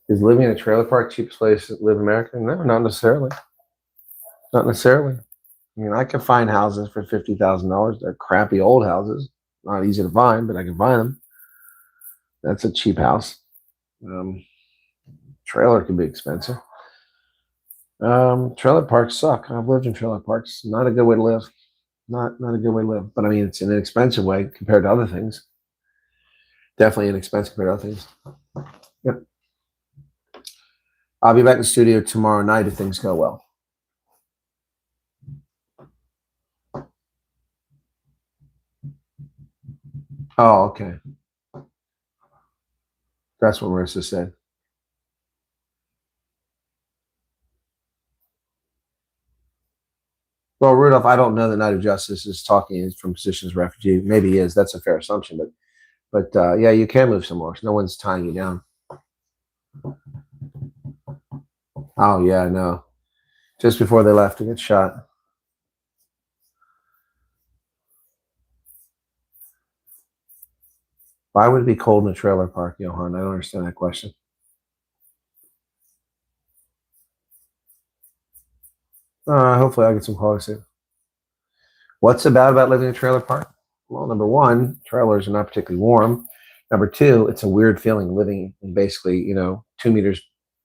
Is living in a trailer park cheapest place to live in America? No, not necessarily. Not necessarily. I mean, I can find houses for $50,000. They're crappy old houses. Not easy to find, but I can find them. That's a cheap house. Trailer can be expensive. Trailer parks suck. I've lived in trailer parks. Not a good way to live. Not a good way to live. But I mean, it's an inexpensive way compared to other things. Definitely inexpensive compared to other things. Yep. I'll be back in the studio tomorrow night if things go well. Oh, okay. That's what Marissa said. Well, Rudolph, I don't know that Knight of Justice is talking from position as refugee. Maybe he is. That's a fair assumption. But yeah, you can move somewhere. No one's tying you down. Oh, yeah, no. Just before they left to get shot. Why would it be cold in a trailer park, Johan? I don't understand that question. Hopefully I'll get some calls soon. What's it bad about living in a trailer park? Well, number one, trailers are not particularly warm. Number two, it's a weird feeling living in basically, 2 meters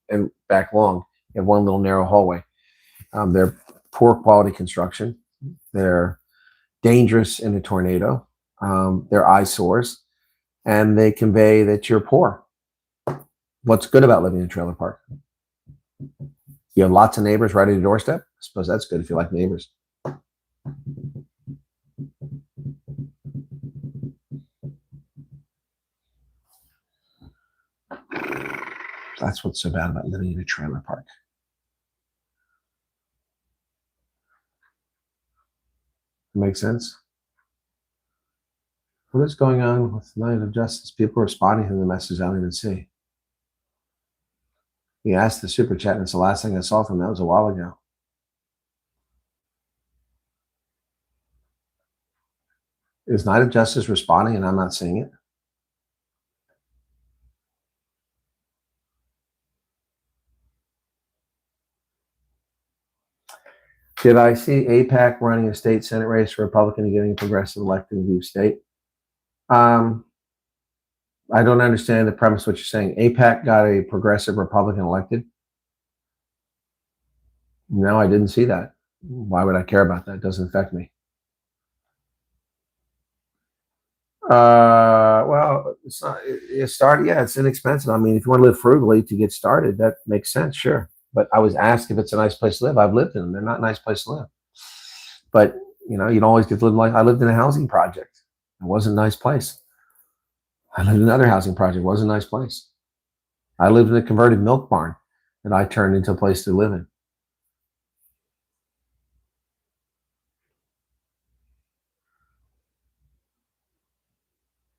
and back long. You have one little narrow hallway. They're poor quality construction. They're dangerous in a tornado. They're eyesores. And they convey that you're poor. What's good about living in a trailer park? You have lots of neighbors right at your doorstep. I suppose that's good if you like neighbors. That's what's so bad about living in a trailer park. Makes sense? What is going on with the Night of Justice? People are responding to the message I don't even see. He asked the super chat, and it's the last thing I saw from him. That was a while ago. Is Night of Justice responding and I'm not seeing it? Did I see AIPAC running a state Senate race for Republican and getting a progressive elected in deep state? I don't understand the premise of what you're saying. AIPAC got a progressive Republican elected? No, I didn't see that. Why would I care about that? It doesn't affect me. Well, it's not. It's inexpensive. I mean, if you want to live frugally to get started, that makes sense, sure. But I was asked if it's a nice place to live. I've lived in them. They're not a nice place to live. But you don't always get to live like I lived in a housing project. It wasn't a nice place. I lived in another housing project. It wasn't a nice place. I lived in a converted milk barn that I turned into a place to live in.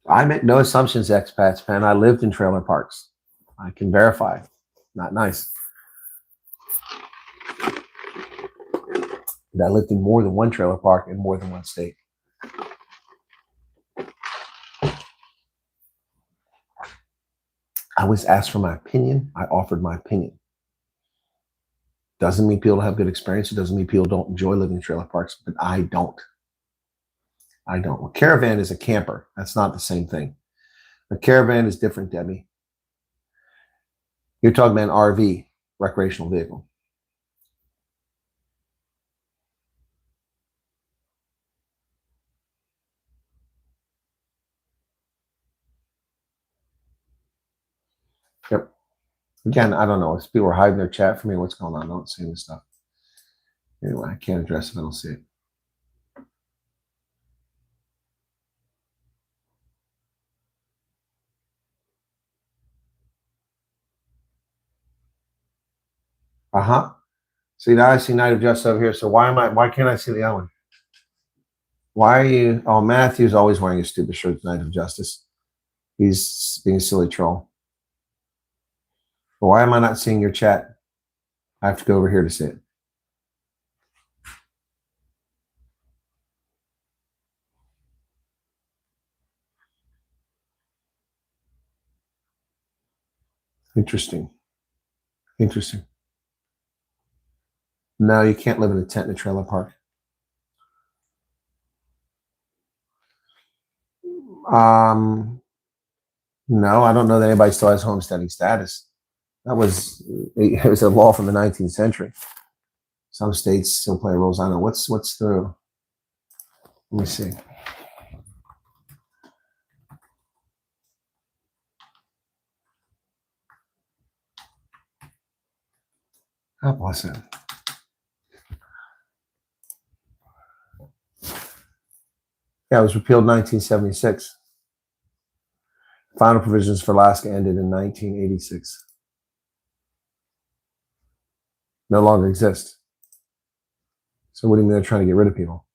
I make no assumptions, expats, man. I lived in trailer parks. I can verify. Not nice. I lived in more than one trailer park in more than one state. I was asked for my opinion. I offered my opinion. Doesn't mean people don't have good experience. It doesn't mean people don't enjoy living in trailer parks, but I don't. Well, caravan is a camper. That's not the same thing. A caravan is different, Debbie. You're talking about an RV, recreational vehicle. Yep. Again, I don't know. If people are hiding their chat from me, what's going on? I don't see this stuff. Anyway, I can't address if I don't see it. See, now I see Night of Justice over here. So why can't I see the other one? Why are you? Oh, Matthew's always wearing a stupid shirt, Night of Justice. He's being a silly troll. But why am I not seeing your chat? I have to go over here to see it. Interesting. No, you can't live in a tent in a trailer park. No, I don't know that anybody still has homesteading status. It was a law from the 19th century. Some states still play rules. I don't know. What's the, let me see. God bless it. Yeah, it was repealed in 1976. Final provisions for Alaska ended in 1986. No longer exist. So what do you mean they're trying to get rid of people?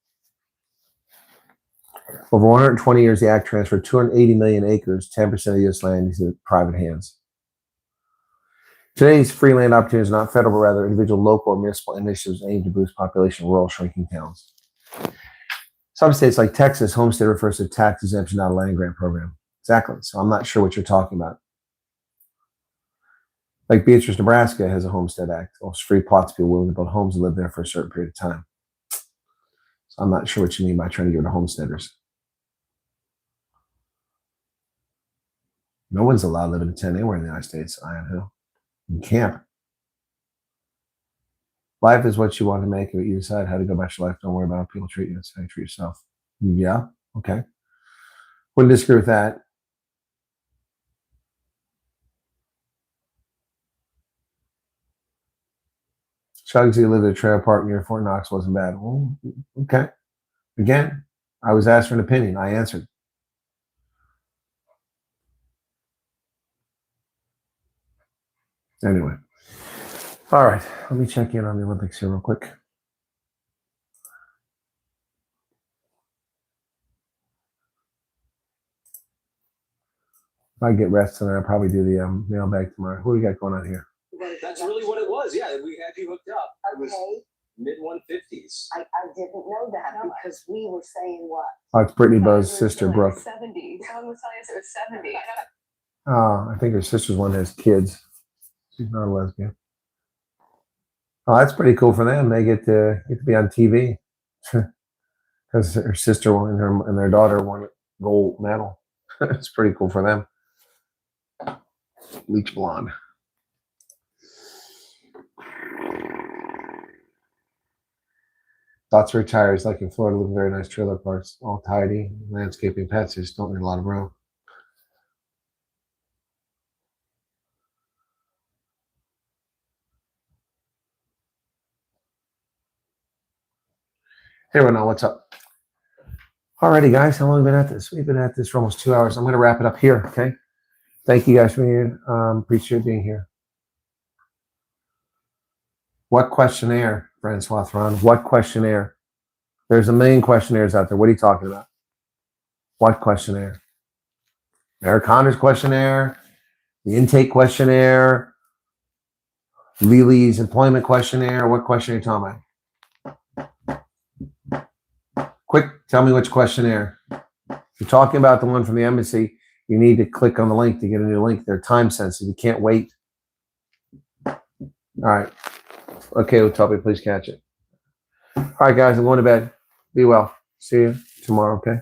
Over 120 years, the act transferred 280 million acres, 10% of U.S. land, into private hands. Today's free land opportunities are not federal, but rather individual, local, or municipal initiatives aimed to boost population in rural, shrinking towns. Some states like Texas, homestead refers to tax exemption, not a land grant program. Exactly. So I'm not sure what you're talking about. Like Beatrice, Nebraska has a homestead act. Offers free plots to people willing to build homes and live there for a certain period of time. So I'm not sure what you mean by trying to get rid of homesteaders. No one's allowed to live in a tent anywhere in the United States. I am who? You can't. Life is what you want to make it. You decide how to go about your life. Don't worry about how people treat you. It's how you treat yourself. Yeah. Okay. Wouldn't disagree with that. Chugsy lived at a trailer park near Fort Knox. Wasn't bad. Well, okay. Again, I was asked for an opinion. I answered. Anyway. All right. Let me check in on the Olympics here real quick. If I get rest tonight, I'll probably do the mailbag tomorrow. What do we got going on here? That's really what it was. Yeah, we had you hooked up. It was mid-150s. I didn't know that because we were saying what? Oh, it's Brittany Bowe's sister, like Brooke. 70. Someone was telling us it was 70. I think her sister's one that has kids. She's not a lesbian. Oh, that's pretty cool for them. They get to be on TV because her sister and their daughter won a gold medal. It's pretty cool for them. Bleach blonde. Thoughts to retire. He's like in Florida, live in very nice trailer parks, all tidy, landscaping, pets. Just don't need a lot of room. Hey, Ronald, what's up? Alrighty, guys, how long have we been at this? We've been at this for almost 2 hours. I'm going to wrap it up here, okay? Thank you guys for being here. Appreciate being here. What questionnaire, Francois Theron? What questionnaire? There's a million questionnaires out there. What are you talking about? What questionnaire? Eric Connor's questionnaire, the intake questionnaire, Lily's employment questionnaire. What questionnaire are you talking about? Quick, tell me which questionnaire. If you're talking about the one from the embassy, you need to click on the link to get a new link. They're time sensitive. You can't wait. All right. Okay, Utopia, please catch it. All right, guys, I'm going to bed. Be well. See you tomorrow, okay?